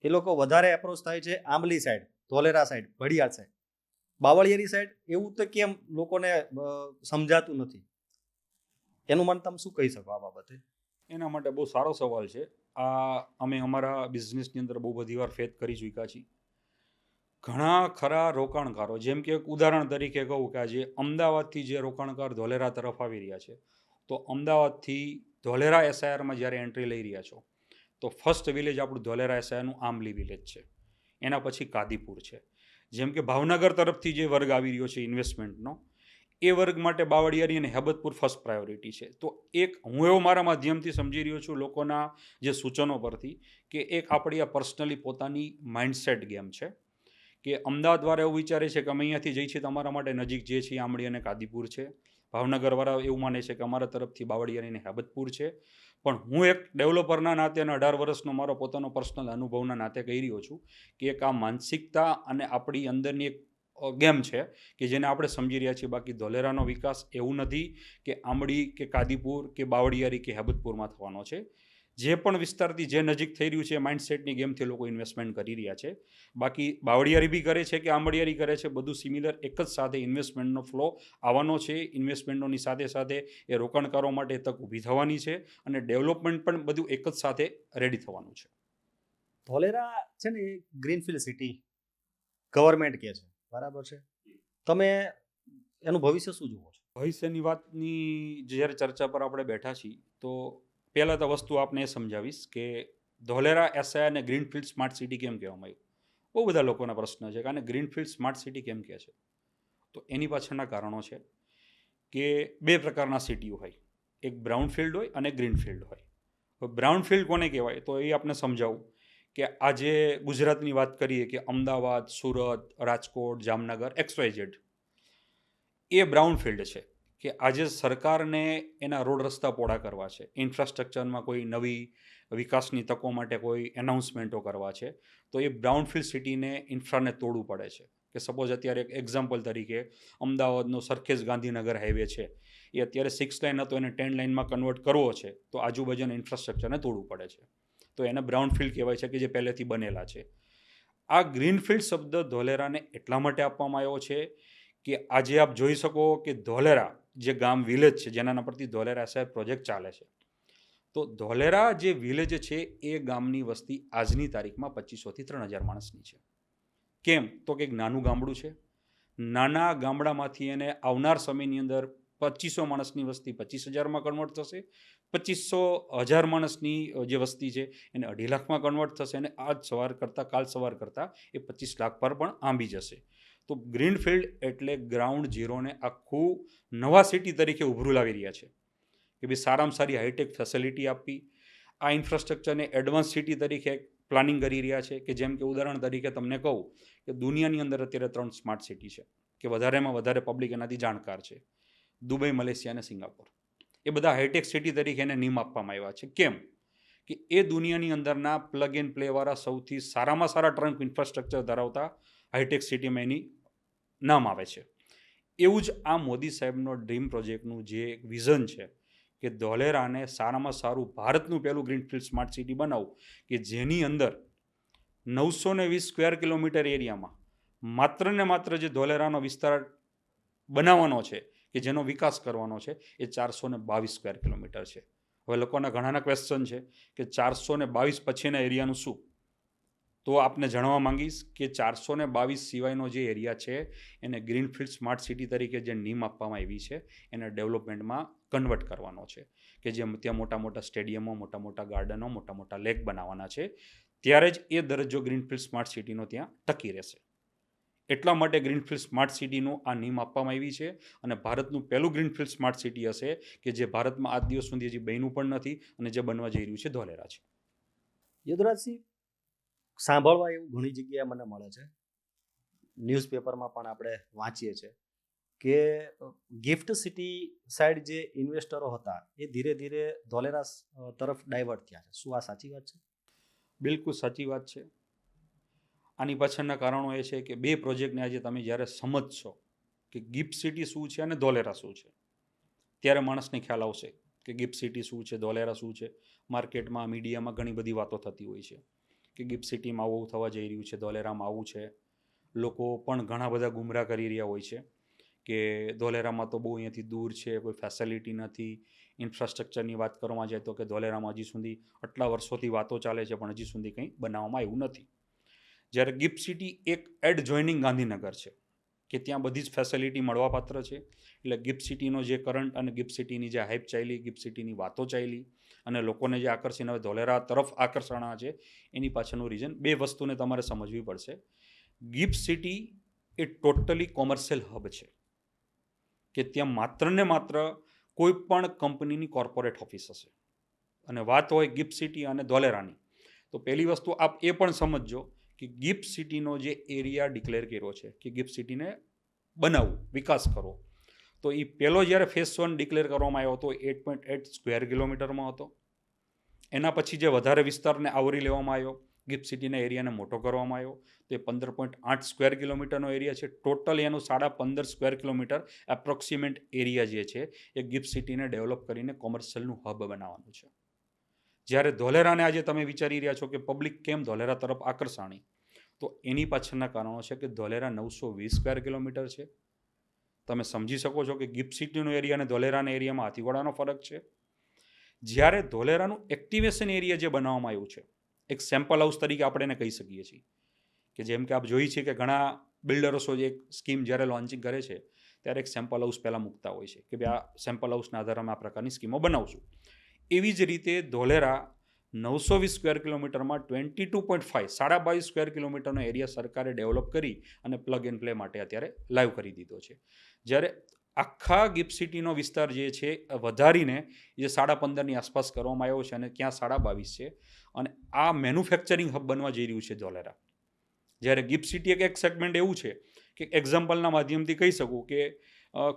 એ લોકો વધારે એપ્રોચ થાય છે Ambli side, Dholera side, Bhadiyad side. Bavaliyari side એવું તો કેમ લોકોને સમજાતું નથી? એનું મન તમે શું કહી શકો આ બાબતે? એના માટે બહુ સારો સવાલ છે. આ અમે અમારા બિઝનેસની અંદર બહુ બધી વાર ફેસ કરી ચૂક્યા છીએ. ઘણા ખરા રોકાણકારો, જેમ કે એક ઉદાહરણ તરીકે કહું કે આજે અમદાવાદથી જે રોકાણકાર ધોલેરા તરફ આવી રહ્યા છે, તો અમદાવાદથી ધોલેરા એસઆઈઆરમાં જ્યારે એન્ટ્રી લઈ રહ્યા છો તો ફર્સ્ટ વિલેજ આપણું ધોલેરા એસઆઈઆરનું આંબલી વિલેજ છે, એના પછી કાદીપુર છે. જેમ કે ભાવનગર તરફથી જે વર્ગ આવી રહ્યો છે ઇન્વેસ્ટમેન્ટનો, એ વર્ગ માટે બાવળિયારી અને હેબતપુર ફર્સ્ટ પ્રાયોરિટી છે. તો એક હું એવો મારા માધ્યમથી સમજી રહ્યો છું લોકોના જે સૂચનો પરથી, કે એક આપણી આ પર્સનલી પોતાની માઇન્ડસેટ ગેમ છે કે અમદાવાદવાળા એવું વિચારે છે કે અમે અહીંયાથી જઈએ છીએ તો અમારા માટે નજીક જે છે આંબલી અને કાદીપુર છે. ભાવનગરવાળા એવું માને છે કે અમારા તરફથી બાવળિયારી અને હેબતપુર છે. પણ હું એક ડેવલપરના નાતે અને 18 વર્ષનો મારો પોતાનો પર્સનલ અનુભવના નાતે કહી રહ્યો છું કે એક આ માનસિકતા અને આપણી અંદરની એક ગેમ છે કે જેને આપણે સમજી રહ્યા છીએ. બાકી ધોલેરાનો વિકાસ એવું નથી કે આંબળી કે કાદીપુર કે બાવળિયારી કે હેબતપુરમાં થવાનો છે. જે પણ વિસ્તારથી જે નજીક થઈ રહ્યું છે માઇન્ડસેટની ગેમથી લોકો ઇન્વેસ્ટમેન્ટ કરી રહ્યા છે. બાકી બાવળિયારી બી કરે છે કે આંબળિયારી કરે છે, બધું સિમિલર એક જ સાથે ઇન્વેસ્ટમેન્ટનો ફ્લો આવવાનો છે. ઇન્વેસ્ટમેન્ટોની સાથે સાથે એ રોકાણકારો માટે તક ઊભી થવાની છે અને ડેવલપમેન્ટ પણ બધું એક જ સાથે રેડી થવાનું છે. ધોલેરા છે ને એ ગ્રીનફિલ્ડ સિટી ગવર્મેન્ટ કહે છે, બરાબર છે, તમે એનું ભવિષ્ય શું જુઓ છો? ભવિષ્યની વાતની જ્યારે ચર્ચા પર આપણે બેઠા છીએ તો પહેલાં તો વસ્તુ આપને એ સમજાવીશ કે ધોલેરા એસઆઈ અને ગ્રીનફિલ્ડ સ્માર્ટ સિટી કેમ કહેવામાં આવ્યું. બહુ બધા લોકોના પ્રશ્ન છે કે આને ગ્રીનફિલ્ડ સ્માર્ટ સિટી કેમ કહે છે. તો એની પાછળના કારણો છે કે બે પ્રકારના સિટીઓ હોય, એક બ્રાઉનફિલ્ડ હોય અને ગ્રીનફિલ્ડ હોય. બ્રાઉનફિલ્ડ કોને કહેવાય તો એ આપણે સમજાવું કે આજે ગુજરાતની વાત કરીએ કે અમદાવાદ, સુરત, રાજકોટ, જામનગર, XYZ, એ બ્રાઉનફિલ્ડ છે કે આજે સરકારને એના રોડ રસ્તા પહોળા કરવા છે, ઇન્ફ્રાસ્ટ્રક્ચરમાં કોઈ નવી વિકાસની તકો માટે કોઈ એનાઉન્સમેન્ટો કરવા છે, તો એ બ્રાઉનફિલ્ડ સિટીને ઇન્ફ્રાને તોડવું પડે છે. કે સપોઝ અત્યારે એક એક્ઝામ્પલ તરીકે અમદાવાદનો સરખેજ ગાંધીનગર હાઈવે છે, એ અત્યારે 6 લાઇન હતો એને 10 લાઇનમાં કન્વર્ટ કરવો છે તો આજુબાજુના ઇન્ફ્રાસ્ટ્રક્ચરને તોડવું પડે છે. તો એને બ્રાઉનફિલ્ડ કહેવાય છે કે જે પહેલેથી બનેલા છે. આ ગ્રીનફિલ્ડ શબ્દ ધોલેરાને એટલા માટે આપવામાં આવ્યો છે કે આજે આપ જોઈ શકો કે ધોલેરા જે ગામ વિલેજ છે જેના પરથી ધોલેરા એસઆઈ પ્રોજેક્ટ ચાલે છે, તો ધોલેરા જે વિલેજ છે એ ગામની વસ્તી આજની તારીખમાં 2500થી 3000 માણસની છે. કેમ તો કે એક નાનું ગામડું છે, નાના ગામડામાંથી એને આવનાર સમયની અંદર 2500 માણસની વસ્તી 25,000માં કન્વર્ટ થશે, 2500,000 માણસની જે વસ્તી છે એને 2.5 લાખમાં કન્વર્ટ થશે અને આજ સવાર કરતાં કાલ સવાર કરતાં એ 25 લાખ પર પણ આંબી જશે. તો ગ્રીનફિલ્ડ એટલે ગ્રાઉન્ડ ઝીરોને આખું નવા સિટી તરીકે ઉભરું લાવી રહ્યા છે કે ભાઈ સારામાં સારી હાઈટેક ફેસિલિટી આપવી, આ ઇન્ફ્રાસ્ટ્રક્ચરને એડવાન્સ સિટી તરીકે પ્લાનિંગ કરી રહ્યા છે. કે જેમ કે ઉદાહરણ તરીકે તમને કહું કે દુનિયાની અંદર અત્યારે 3 સ્માર્ટ સિટી છે કે વધારેમાં વધારે પબ્લિક એનાથી જાણકાર છે, દુબઈ, મલેશિયા અને સિંગાપોર. એ બધા હાઈટેક સિટી તરીકે એને નિયમ આપવામાં આવ્યા છે. કેમ કે એ દુનિયાની અંદરના પ્લગ એન્ડ પ્લેવાળા સૌથી સારામાં સારા ટ્રંક ઇન્ફ્રાસ્ટ્રક્ચર ધરાવતા હાઈટેક સિટીમાં એની નામ આવે છે. એવું જ આ મોદી સાહેબનો ડ્રીમ પ્રોજેક્ટનું જે વિઝન છે કે ધોલેરાને સારામાં સારું ભારતનું પહેલું ગ્રીનફિલ્ડ સ્માર્ટ સિટી બનાવવું, કે જેની અંદર 920 સ્ક્વેર કિલોમીટર એરિયામાં માત્ર ને માત્ર જે ધોલેરાનો વિસ્તાર બનાવવાનો છે, કે જેનો વિકાસ કરવાનો છે, એ 422 સ્ક્વેર કિલોમીટર છે. હવે લોકોના ઘણાના ક્વેશ્ચન છે કે 422 પછીના એરિયાનું શું? તો આપને જણાવવા માંગીશ કે 422 સિવાયનો જે એરિયા છે એને ગ્રીનફિલ્ડ સ્માર્ટ સિટી તરીકે જે નીમ આપવામાં આવી છે એને ડેવલપમેન્ટમાં કન્વર્ટ કરવાનો છે, કે જે ત્યાં મોટા મોટા સ્ટેડિયમો, મોટા મોટા ગાર્ડનો, મોટા મોટા લેક બનાવવાના છે. ત્યારે જ એ દરજ્જો ગ્રીનફિલ્ડ સ્માર્ટ સિટીનો ત્યાં ટકી રહેશે. એટલા માટે ગ્રીનફિલ્ડ સ્માર્ટ સિટીનું આ નીમ આપવામાં આવી છે અને ભારતનું પહેલું ગ્રીનફિલ્ડ સ્માર્ટ સિટી હશે કે જે ભારતમાં આજ દિવસ સુધી હજી બન્યું પણ નથી અને જે બનવા જઈ રહ્યું છે ધોલેરા છે. યુધરાજસિંહ, સાંભળવા એવું ઘણી જગ્યાએ મને મળે છે, ન્યૂઝપેપરમાં પણ આપણે વાંચીએ છીએ કે ગિફ્ટ સિટી સાઈડ જે ઇન્વેસ્ટરો હતા એ ધીરે ધીરે ધોલેરા તરફ ડાયવર્ટ થયા છે. શું આ સાચી વાત છે? બિલકુલ સાચી વાત છે. આની પાછળના કારણો એ છે કે બે પ્રોજેક્ટને આજે તમે જ્યારે સમજશો કે ગિફ્ટ સિટી શું છે અને ધોલેરા શું છે, ત્યારે માણસને ખ્યાલ આવશે કે ગિફ્ટ સિટી શું છે, ધોલેરા શું છે. માર્કેટમાં, મીડિયામાં ઘણી બધી વાતો થતી હોય છે કે ગિફ્ટ સિટીમાં આવું થવા જઈ રહ્યું છે, ધોલેરામાં આવું છે. લોકો પણ ઘણા બધા ગુમરાહ કરી રહ્યા હોય છે કે ધોલેરામાં તો બહુ અહીંયાથી દૂર છે, કોઈ ફેસિલિટી નથી. ઇન્ફ્રાસ્ટ્રક્ચરની વાત કરવામાં જાય તો કે ધોલેરામાં હજી સુધી આટલા વર્ષોથી વાતો ચાલે છે પણ હજી સુધી કંઈ બનાવવામાં આવ્યું નથી. જ્યારે ગિફ્ટ સિટી એક એડજોઇનિંગ ગાંધીનગર છે કે ત્યાં બધી જ ફેસિલિટી મળવાપાત્ર છે. એટલે ગિફ્ટ સિટીનો જે કરંટ અને ગિફ્ટ સિટીની જે હાઇપ ચાલી, ગિફ્ટ સિટીની વાતો ચાલી અને લોકોને જે આકર્ષીને હવે ધોલેરા તરફ આકર્ષણા છે, એની પાછળનું રીઝન બે વસ્તુને તમારે સમજવી પડશે. ગિફ્ટ સિટી એ ટોટલી કોમર્શિયલ હબ છે કે ત્યાં માત્ર ને માત્ર કોઈ પણ કંપનીની કોર્પોરેટ ઓફિસ હશે. અને વાત હોય ગિફ્ટ સિટી અને ધોલેરાની, તો પહેલી વસ્તુ આપ એ પણ સમજજો કે ગિફ્ટ સિટીનો જે એરિયા ડિક્લેર કર્યો છે કે ગિફ્ટ સિટીને બનાવવું, વિકાસ કરવો, તો એ પહેલો જ્યારે ફેઝ 1 ડિક્લેર કરવામાં આવ્યો હતો 8.8 સ્ક્વેર કિલોમીટરમાં હતો. એના પછી જે વધારે વિસ્તારને આવરી લેવામાં આવ્યો, ગિફ્ટ સિટીના એરિયાને મોટો કરવામાં આવ્યો, તો એ 15.8 સ્ક્વેર કિલોમીટરનો એરિયા છે. ટોટલ એનું 15.5 સ્ક્વેર કિલોમીટર એપ્રોક્સિમેટ એરિયા જે છે એ ગિફ્ટ સિટીને ડેવલપ કરીને કોમર્શિયલનું હબ બનાવવાનું છે. જ્યારે ધોલેરાને આજે તમે વિચારી રહ્યા છો કે પબ્લિક કેમ ધોલેરા તરફ આકર્ષાણી, તો એની પાછળના કારણો છે કે ધોલેરા 920 સ્ક્વેર કિલોમીટર છે. તમે સમજી શકો છો કે ગિફ્ટ સિટીનો એરિયા અને ધોલેરાના એરિયામાં હાથીવાડાનો ફરક છે. જ્યારે ધોલેરાનું એક્ટિવેશન એરિયા જે બનાવવામાં આવ્યું છે, એક સેમ્પલ હાઉસ તરીકે આપણે એને કહી શકીએ છીએ કે જેમ કે આપ જોઈ છે કે ઘણા બિલ્ડર્સો જે એક સ્કીમ જ્યારે લોન્ચિંગ કરે છે ત્યારે એક સેમ્પલ હાઉસ પહેલાં મૂકતા હોય છે કે ભાઈ આ સેમ્પલ હાઉસના આધારે અમે આ પ્રકારની સ્કીમો બનાવશું. એવી જ રીતે ધોલેરા 920 સ્ક્વેર કિલોમીટરમાં 22.5 22 સ્ક્વેર કિલોમીટરનો એરિયા સરકારે ડેવલપ કરી અને પ્લગ એન્ડ પ્લે માટે અત્યારે લાઈવ કરી દીધો છે. જ્યારે આખા ગિફ્ટ સિટીનો વિસ્તાર જે છે વધારીને જે 15.5ની આસપાસ કરવામાં આવ્યો છે અને ક્યાં 22.5 છે અને આ મેન્યુફેક્ચરિંગ હબ બનવા જઈ રહ્યું છે ધોલેરા. જ્યારે ગિફ્ટ સિટી એક સેગમેન્ટ એવું છે કે એક્ઝામ્પલના માધ્યમથી કહી શકું કે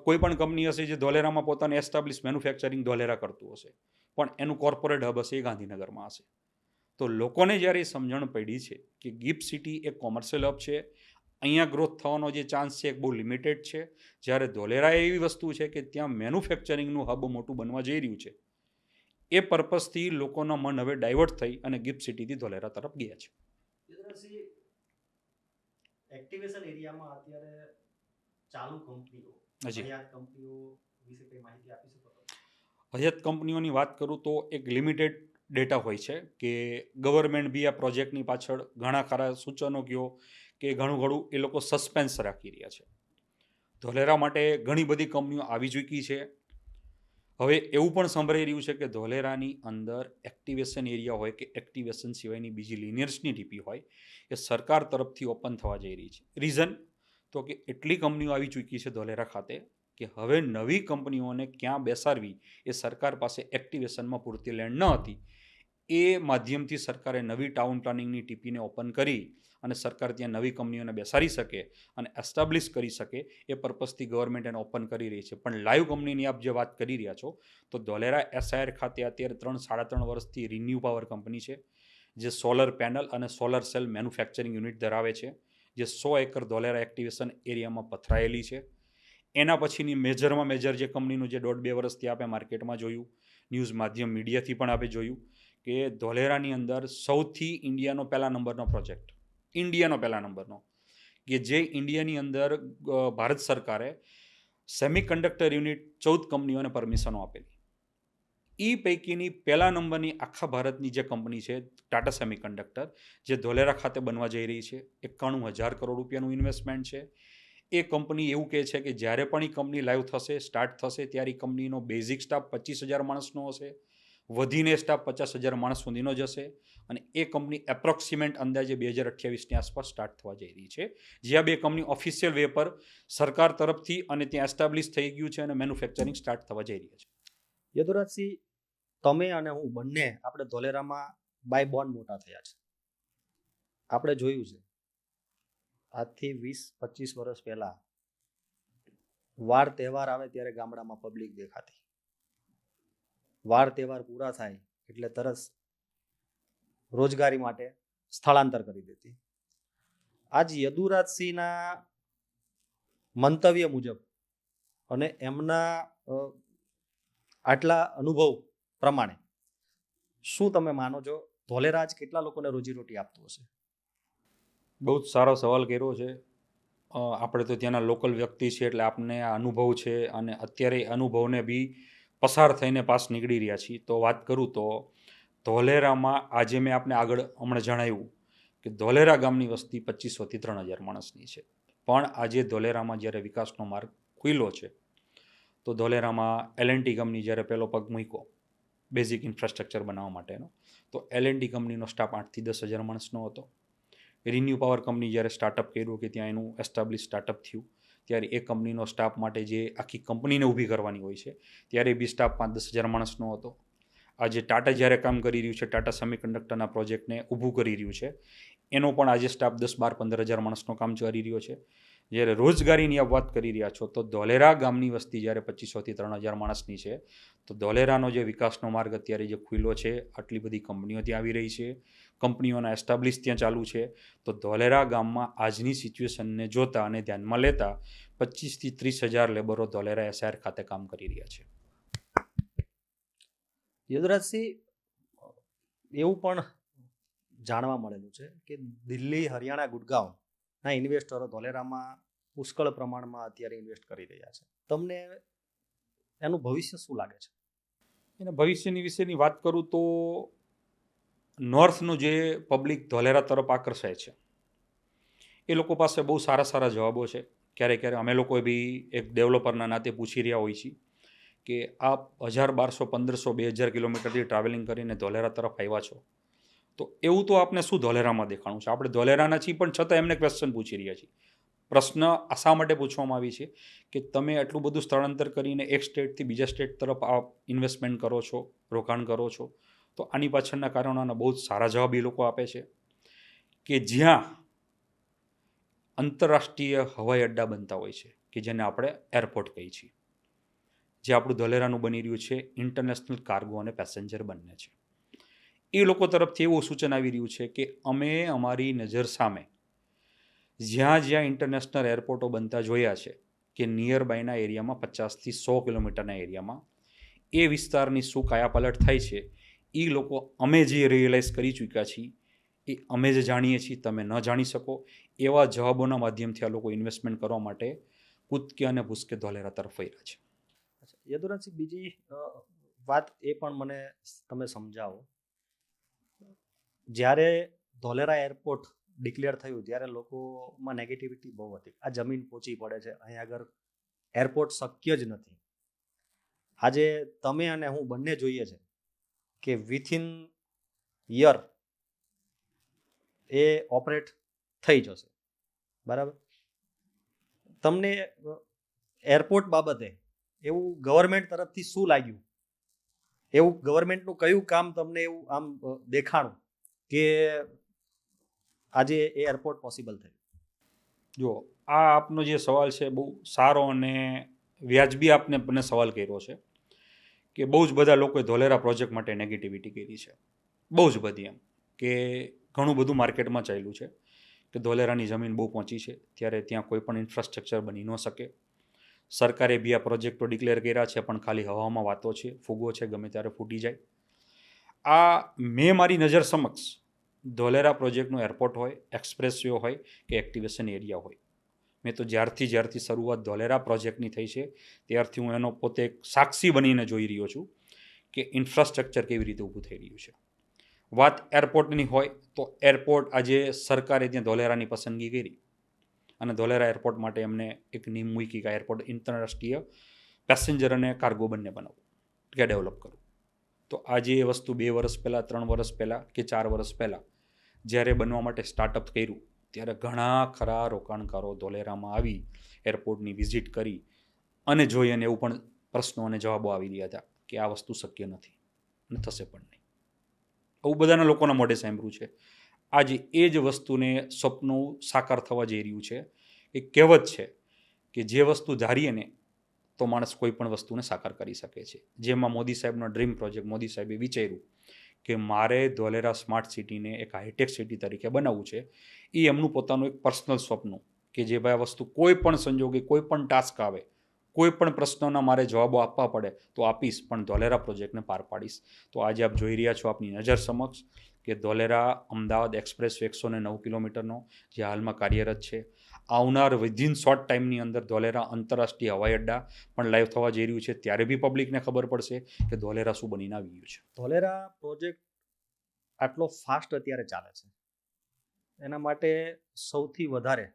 કોઈ પણ કંપની હશે જે ધોલેરામાં પોતાને એસ્ટાબ્લિશ મેન્યુફેક્ચરિંગ ધોલેરા કરતું હશે, પણ એનું કોર્પોરેટ હબ હશે એ ગાંધીનગરમાં હશે. તો લોકોને જ્યારે એ સમજણ પડી છે કે ગિફ્ટ સિટી એક કોમર્શિયલ હબ છે, અહીંયા ગ્રોથ થવાનો જે ચાન્સ છે એ બહુ લિમિટેડ છે. જ્યારે ધોલેરા એવી વસ્તુ છે કે ત્યાં મેન્યુફેક્ચરિંગનું હબ મોટું બનવા જઈ રહ્યું છે, એ પર્પઝથી લોકોના મન હવે ડાયવર્ટ થઈ અને ગિફ્ટ સિટીથી ધોલેરા તરફ ગયા છે. એક્ટિવેશન એરિયામાં અત્યારે ચાલુ કંપનીઓ, હયાત કંપનીઓ વિશે કઈ માહિતી આપી શકો છો? હયાત કંપનીઓની વાત કરું તો એક લિમિટેડ ડેટા હોય છે કે ગવર્મેન્ટ બી આ પ્રોજેક્ટની પાછળ ઘણા ખરા સૂચનો કયો કે ઘણું એ લોકો સસ્પેન્સ રાખી રહ્યા છે. ધોલેરા માટે ઘણી બધી કંપનીઓ આવી ચૂકી છે. હવે એવું પણ સંભળાઈ રહ્યું છે કે ધોલેરાની અંદર એક્ટિવેશન એરિયા હોય કે એક્ટિવેશન સિવાયની બીજી લિનિયર્સની ટીપી હોય એ સરકાર તરફથી ઓપન થવા જઈ રહી છે. રીઝન તો કે એટલી કંપનીઓ આવી ચૂકી છે ધોલેરા ખાતે કે હવે નવી કંપનીઓને ક્યાં બેસાડવી એ સરકાર પાસે એક્ટિવેશનમાં પૂરતી લેન્ડ ન હતી. એ માધ્યમથી સરકારે નવી ટાઉન પ્લાનિંગની ટીપીને ઓપન કરી અને સરકાર ત્યાં નવી કંપનીઓને બેસાડી શકે અને એસ્ટાબ્લિશ કરી શકે એ પર્પઝથી ગવર્મેન્ટ એને ઓપન કરી રહી છે. પણ લાઈવ કંપનીની આપ જે વાત કરી રહ્યા છો તો ધોલેરા એસઆઈઆર ખાતે અત્યારે 3-3.5 વર્ષથી રિન્યુ પાવર કંપની છે, જે સોલર પેનલ અને સોલર સેલ મેન્યુફેક્ચરિંગ યુનિટ ધરાવે છે, જે 100 એકર ધોલેરા એક્ટિવેશન એરિયામાં પથરાયેલી છે. એના પછીની મેજરમાં મેજર જે કંપનીનું જે 1.5-2 વર્ષથી આપણે માર્કેટમાં જોયું, ન્યૂઝ માધ્યમ મીડિયાથી પણ આપણે જોયું કે ધોલેરાની અંદર સૌથી ઇન્ડિયાનો પહેલા નંબરનો પ્રોજેક્ટ, ઇન્ડિયાનો પહેલા નંબરનો, કે જે ઇન્ડિયાની અંદર ભારત સરકારે સેમિકન્ડક્ટર યુનિટ 14 કંપનીઓને પરમિશનો આપેલી. એ પૈકીની પહેલા નંબરની આખા ભારતની જે કંપની છે ટાટા સેમિકન્ડક્ટર, જે ધોલેરા ખાતે બનવા જઈ રહી છે, 91,000 કરોડ રૂપિયાનું ઇન્વેસ્ટમેન્ટ છે. એ કંપની એવું કહે છે કે જ્યારે પણ એ કંપની લાઈવ થશે, સ્ટાર્ટ થશે, ત્યારે એ કંપનીનો બેઝિક સ્ટાફ 25,000 માણસનો હશે, વધીને સ્ટાફ 50,000 માણસ સુધીનો જ હશે, અને એ કંપની એપ્રોક્સિમેટ અંદાજે 2028ની આસપાસ સ્ટાર્ટ થવા જઈ રહી છે. જ્યાં બે કંપની ઓફિશિયલ વે પર સરકાર તરફથી અને ત્યાં એસ્ટાબ્લિશ થઈ ગયું છે અને મેન્યુફેક્ચરિંગ સ્ટાર્ટ થવા જઈ રહ્યા છે. યદુરાજસિંહ, તમે અને હું બંને આપણે ધોલેરામાં બાય બોર્ન મોટા થયા છે. આપણે જોયું છે આજથી 20-25 વર્ષ પહેલા વાર તહેવાર આવે ત્યારે ગામડામાં પબ્લિક દેખાતી. વાર તહેવાર પૂરા થાય એટલે તરત રોજગારી માટે સ્થળાંતર કરી દેતી. આજ યદુરાજસિંહના મંતવ્ય મુજબ અને એમના આટલા અનુભવ પ્રમાણે શું તમે માનો છો ધોલેરા આજ કેટલા લોકોને રોજીરોટી આપતું હશે? બહુ જ સારો સવાલ કર્યો છે. આપણે તો ત્યાંના લોકલ વ્યક્તિ છે એટલે આપને આ અનુભવ છે અને અત્યારે એ અનુભવને બી પસાર થઈને પાસ નીકળી રહ્યા છીએ. તો વાત કરું તો ધોલેરામાં આજે મેં આપને આગળ હમણાં જણાવ્યું કે ધોલેરા ગામની વસ્તી 2500થી 3,000 માણસની છે. પણ આજે ધોલેરામાં જ્યારે વિકાસનો માર્ગ ખુલ્યો છે તો ધોલેરામાં એલએનટી કંપની જ્યારે પહેલો પગ મૂક્યો બેઝિક ઇન્ફ્રાસ્ટ્રક્ચર બનાવવા માટેનો, તો એલએનટી કંપનીનો સ્ટાફ 8થી 10,000 માણસનો હતો. રિન્યુ પાવર કંપની જ્યારે સ્ટાર્ટઅપ કર્યું કે ત્યાં એનું એસ્ટાબ્લિશ સ્ટાર્ટઅપ થયું, ત્યારે એ કંપનીનો સ્ટાફ માટે જે આખી કંપનીને ઊભી કરવાની હોય છે ત્યારે બી સ્ટાફ 5-10,000 માણસનો હતો. આજે ટાટા જ્યારે કામ કરી રહ્યું છે, ટાટા સેમિકન્ડક્ટરના પ્રોજેક્ટને ઊભું કરી રહ્યું છે, એનો પણ આજે સ્ટાફ 10-12-15,000 માણસનો કામ કરી રહ્યો છે. જ્યારે રોજગારીની આપ વાત કરી રહ્યા છો તો ધોલેરા ગામની વસ્તી જ્યારે 2500થી 3,000 માણસની છે, તો ધોલેરાનો જે વિકાસનો માર્ગ અત્યારે જે ખુલ્યો છે, આટલી બધી કંપનીઓ ત્યાં આવી રહી છે, કંપનીઓના એસ્ટાબ્લિશ ત્યાં ચાલુ છે, તો ધોલેરા ગામમાં આજની સિચ્યુએશનને જોતા અને ધ્યાનમાં લેતા 25,000થી 30,000 લેબરો ધોલેરા એસઆઈઆર ખાતે કામ કરી રહ્યા છે. યદુરાજસિંહ, એવું પણ જાણવા મળેલું છે કે દિલ્હી, હરિયાણા, ગુડગાંવના ઇન્વેસ્ટરો ધોલેરામાં પુષ્કળ પ્રમાણમાં અત્યારે ઇન્વેસ્ટ કરી રહ્યા છે. તમને એનું ભવિષ્ય શું લાગે છે? એના ભવિષ્યની વિશેની વાત કરું તો નોર્થનું જે પબ્લિક ધોલેરા તરફ આકર્ષાય છે એ લોકો પાસે બહુ સારા સારા જવાબો છે. ક્યારેક અમે લોકો બી એક ડેવલપરના નાતે પૂછી રહ્યા હોઈએ છીએ કે આપ 1,000, 1,200, 1,500, 2,000 કિલોમીટરથી ટ્રાવેલિંગ કરીને ધોલેરા તરફ આવ્યા છો, તો એવું તો આપને શું ધોલેરામાં દેખાણું છે? આપણે ધોલેરાના છીએ પણ છતાં એમને ક્વેશ્ચન પૂછી રહ્યા છીએ. પ્રશ્ન શા માટે પૂછવામાં આવી છે કે તમે આટલું બધું સ્થળાંતર કરીને એક સ્ટેટથી બીજા સ્ટેટ તરફ આપ ઇન્વેસ્ટમેન્ટ કરો છો, રોકાણ કરો છો, તો આની પાછળના કારણોના બહુ જ સારા જવાબ એ લોકો આપે છે કે જ્યાં આંતરરાષ્ટ્રીય હવાઈ અડ્ડા બનતા હોય છે કે જેને આપણે એરપોર્ટ કહીએ છીએ, જે આપણું ધોલેરાનું બની રહ્યું છે, ઇન્ટરનેશનલ કાર્ગો અને પેસેન્જર બંને છે, એ લોકો તરફથી એવું સૂચન આવી રહ્યું છે કે અમે અમારી નજર સામે જ્યાં જ્યાં ઇન્ટરનેશનલ એરપોર્ટો બનતા જોયા છે કે નિયર બાયના એરિયામાં 50થી 100 કિલોમીટરના એરિયામાં એ વિસ્તારની શું કાયાપલટ થાય છે, એ લોકો અમે જે રિયલાઇઝ કરી ચૂક્યા છીએ એ અમે જ જાણીએ છીએ, તમે ન જાણી શકો, એવા જવાબોના માધ્યમથી આ લોકો ઇન્વેસ્ટમેન્ટ કરવા માટે કૂદકે અને ભૂસકે ધોલેરા તરફ વળ્યા છે. યદુરાજસિંહ, બીજી વાત એ પણ મને તમે સમજાવો. જ્યારે ધોલેરા એરપોર્ટ ડિક્લેર થયું ત્યારે લોકોમાં નેગેટિવિટી બહુ હતી. આ જમીન પહોંચી પડે છે, અહીં આગળ એરપોર્ટ શક્ય જ નથી. આજે તમે અને હું બંને જોઈએ છે કે વિથિન યર એ ઓપરેટ થઈ જશે, બરાબર? તમને એરપોર્ટ બાબતે એવું ગવર્મેન્ટ તરફથી શું લાગ્યું? એવું ગવર્મેન્ટનું કયું કામ તમને એવું આમ દેખાણું કે આજે એ એરપોર્ટ પોસિબલ થયું? જો આ આપનો જે સવાલ છે બહુ સારો અને વ્યાજબી આપને મને સવાલ કર્યો છે કે બહુ જ બધા લોકોએ ધોલેરા પ્રોજેક્ટ માટે નેગેટિવિટી કરી છે, બહુ જ બધી, એમ કે ઘણું બધું માર્કેટમાં ચાલ્યું છે કે ધોલેરાની જમીન બહુ પહોંચી છે ત્યારે ત્યાં કોઈ પણ ઇન્ફ્રાસ્ટ્રક્ચર બની ન શકે. સરકારે બી આ પ્રોજેક્ટો ડિક્લેર કર્યા છે પણ ખાલી હવામાં વાતો છે, ફૂગો છે, ગમે ત્યારે ફૂટી જાય. આ મેં મારી નજર સમક્ષ ધોલેરા પ્રોજેક્ટનું એરપોર્ટ હોય, એક્સપ્રેસ વે હોય કે એક્ટિવેશન એરિયા હોય, મેં તો જ્યારથી શરૂઆત ધોલેરા પ્રોજેક્ટની થઈ છે ત્યારથી હું એનો પોતે એક સાક્ષી બનીને જોઈ રહ્યો છું કે ઇન્ફ્રાસ્ટ્રક્ચર કેવી રીતે ઊભું થઈ રહ્યું છે. વાત એરપોર્ટની હોય તો એરપોર્ટ આજે સરકારે ત્યાં ધોલેરાની પસંદગી કરી અને ધોલેરા એરપોર્ટ માટે એમને એક નીમ મૂકી કે એરપોર્ટ આંતરરાષ્ટ્રીય પેસેન્જર અને કાર્ગો બંને બનાવવું કે ડેવલપ કરવું. તો આજે એ વસ્તુ 2 વર્ષ પહેલાં, 3 વર્ષ પહેલાં કે 4 વર્ષ પહેલાં જ્યારે બનવા માટે સ્ટાર્ટઅપ કર્યું ત્યારે ઘણા ખરા રોકાણકારો ધોલેરામાં આવી એરપોર્ટની વિઝિટ કરી અને જોઈ, અને એવું પણ પ્રશ્નો અને જવાબો આવી રહ્યા હતા કે આ વસ્તુ શક્ય નથી અને થશે પણ નહીં. આવું બધાના લોકોના મોઢે સાંભળ્યું છે. આજે એ જ વસ્તુને સ્વપ્નું સાકાર થવા જઈ રહ્યું છે. એક કહેવત છે કે જે વસ્તુ ધારીએ ને તો માણસ કોઈ પણ વસ્તુને સાકાર કરી શકે છે. જેમાં મોદી સાહેબનો ડ્રીમ પ્રોજેક્ટ, મોદી સાહેબે વિચાર્યું કે મારે ધોલેરા સ્માર્ટ સિટીને એક હાઈટેક સિટી તરીકે બનાવવું છે. એ એમનું પોતાનું એક પર્સનલ સ્વપ્ન કે જે ભાઈ આ વસ્તુ કોઈ પણ સંજોગે, કોઈ પણ ટાસ્ક આવે, કોઈ પણ પ્રશ્નોના મારે જવાબો આપવા પડે તો આપીશ, પણ ધોલેરા પ્રોજેક્ટને પાર પાડીશ. તો આજે આપ જોઈ રહ્યા છો આપની નજર સમક્ષ કે ધોલેરા અમદાવાદ એક્સપ્રેસ 109 કિલોમીટરનો જે હાલમાં કાર્યરત છે. આવનાર વિધિન શોર્ટ ટાઈમની અંદર ધોલેરા આંતરરાષ્ટ્રીય હવાઈ અડ્ડા પણ લાઈવ થવા જઈ રહ્યું છે. ત્યારે બી પબ્લિકને ખબર પડશે કે ધોલેરા શું બનીને આવી ગયું છે. ધોલેરા પ્રોજેક્ટ આટલો ફાસ્ટ અત્યારે ચાલે છે, એના માટે સૌથી વધારે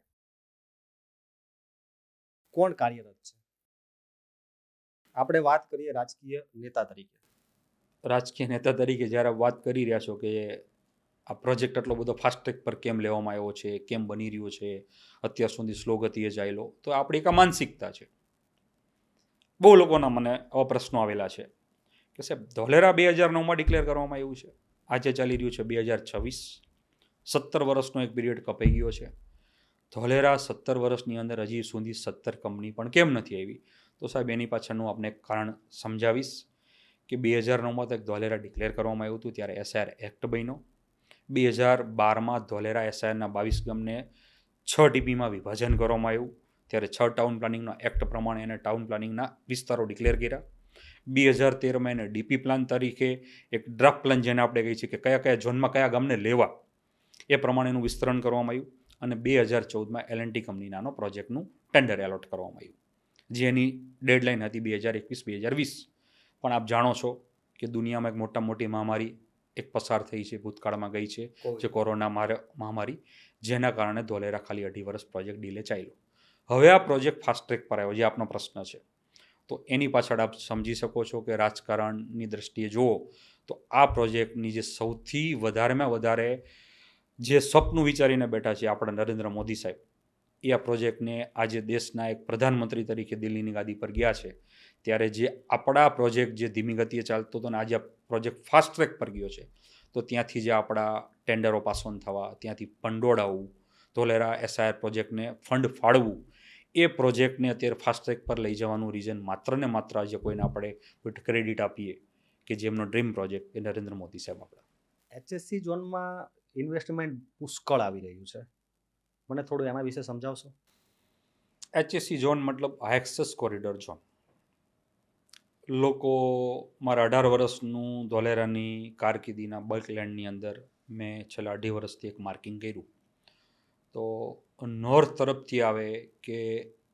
કોણ કાર્યરત છે? આપણે વાત કરીએ રાજકીય નેતા તરીકે. રાજકીય નેતા તરીકે જ્યારે વાત કરી રહ્યા છો કે આ પ્રોજેક્ટ આટલો બધો ફાસ્ટ ટ્રેક પર કેમ લેવામાં આવ્યો છે, કેમ બની રહ્યો છે, અત્યાર સુધી સ્લો ગતિએ ચાલ્યો, તો આપણી એક માનસિકતા છે. બહુ લોકોના મને આવા પ્રશ્નો આવેલા છે કે સાહેબ ધોલેરા 2009માં ડિક્લેર કરવામાં આવ્યું છે, આજે ચાલી રહ્યું છે 2026, 17 વર્ષનો એક પીરિયડ કપાઈ ગયો છે. ધોલેરા 17 વર્ષની અંદર હજી સુધી 17 કંપની પણ કેમ નથી આવી? તો સાહેબ એની પાછળનું આપણે એક કારણ સમજાવીશ કે 2009માં તો ધોલેરા ડિક્લેર કરવામાં આવ્યું હતું ત્યારે એસઆર એક્ટ બન્યો. 2012માં ધોલેરા એસઆરના 22 ગામને 6 ટીપીમાં વિભાજન કરવામાં આવ્યું ત્યારે 6 ટાઉન પ્લાનિંગના એક્ટ પ્રમાણે એને ટાઉન પ્લાનિંગના વિસ્તારો ડિક્લેર કર્યા. 2013માં એને ડીપી પ્લાન તરીકે એક ડ્રાફ્ટ પ્લાન જેને આપણે કહીએ છીએ કે કયા કયા ઝોનમાં કયા ગામને લેવા, એ પ્રમાણેનું વિસ્તરણ કરવામાં આવ્યું અને 2014માં એલએનટી કંપનીનાનો પ્રોજેક્ટનું ટેન્ડર એલોટ કરવામાં આવ્યું, જેની ડેડલાઇન હતી 2021-2020. પણ આપ જાણો છો કે દુનિયામાં એક મોટી મહામારી એક પસાર થઈ છે, ભૂતકાળમાં ગઈ છે, જે કોરોના મહામારી, જેના કારણે ધોલેરા ખાલી 2.5 વર્ષ પ્રોજેક્ટ ડીલે ચાલ્યો. હવે આ પ્રોજેક્ટ ફાસ્ટ ટ્રેક પર આવ્યો, જે આપનો પ્રશ્ન છે. તો એની પાછળ આપ સમજી શકો છો કે રાજકારણની દ્રષ્ટિએ જુઓ તો આ પ્રોજેક્ટની જે સૌથી વધારેમાં વધારે જે સ્વપ્ન વિચારીને બેઠા છે આપણા નરેન્દ્ર મોદી સાહેબ, એ આ પ્રોજેક્ટને આજે દેશના એક પ્રધાનમંત્રી તરીકે દિલ્હીની ગાદી પર ગયા છે ત્યારે જે આપણા પ્રોજેક્ટ જે ધીમી ગતિએ ચાલતો હતો ને આજે આ પ્રોજેક્ટ ફાસ્ટ ટ્રેક પર ગયો છે, તો ત્યાંથી જે આપણા ટેન્ડરો પાસ ઓન થવા, ત્યાંથી ભંડોળ આવવું, ધોલેરા એસઆઈઆર પ્રોજેક્ટને ફંડ ફાળવું, એ પ્રોજેક્ટને અત્યારે ફાસ્ટ ટ્રેક પર લઈ જવાનું રીઝન માત્ર ને માત્ર આજે કોઈને આપણે કોઈ ક્રેડિટ આપીએ કે જેમનો ડ્રીમ પ્રોજેક્ટ એ નરેન્દ્ર મોદી સાહેબ આપણા. એચએસસી ઝોનમાં ઇન્વેસ્ટમેન્ટ પુષ્કળ આવી રહ્યું છે, મને થોડું એના વિશે સમજાવશો? એચએસસી ઝોન મતલબ એક્સેસ કોરિડોર ઝોન. લોકો મારા 18 વર્ષનું ધોલેરાની કારકિર્દીના બલ્ક લેન્ડની અંદર મેં છેલ્લા 2.5 વર્ષથી એક માર્કિંગ કર્યું. તો નોર્થ તરફથી આવે કે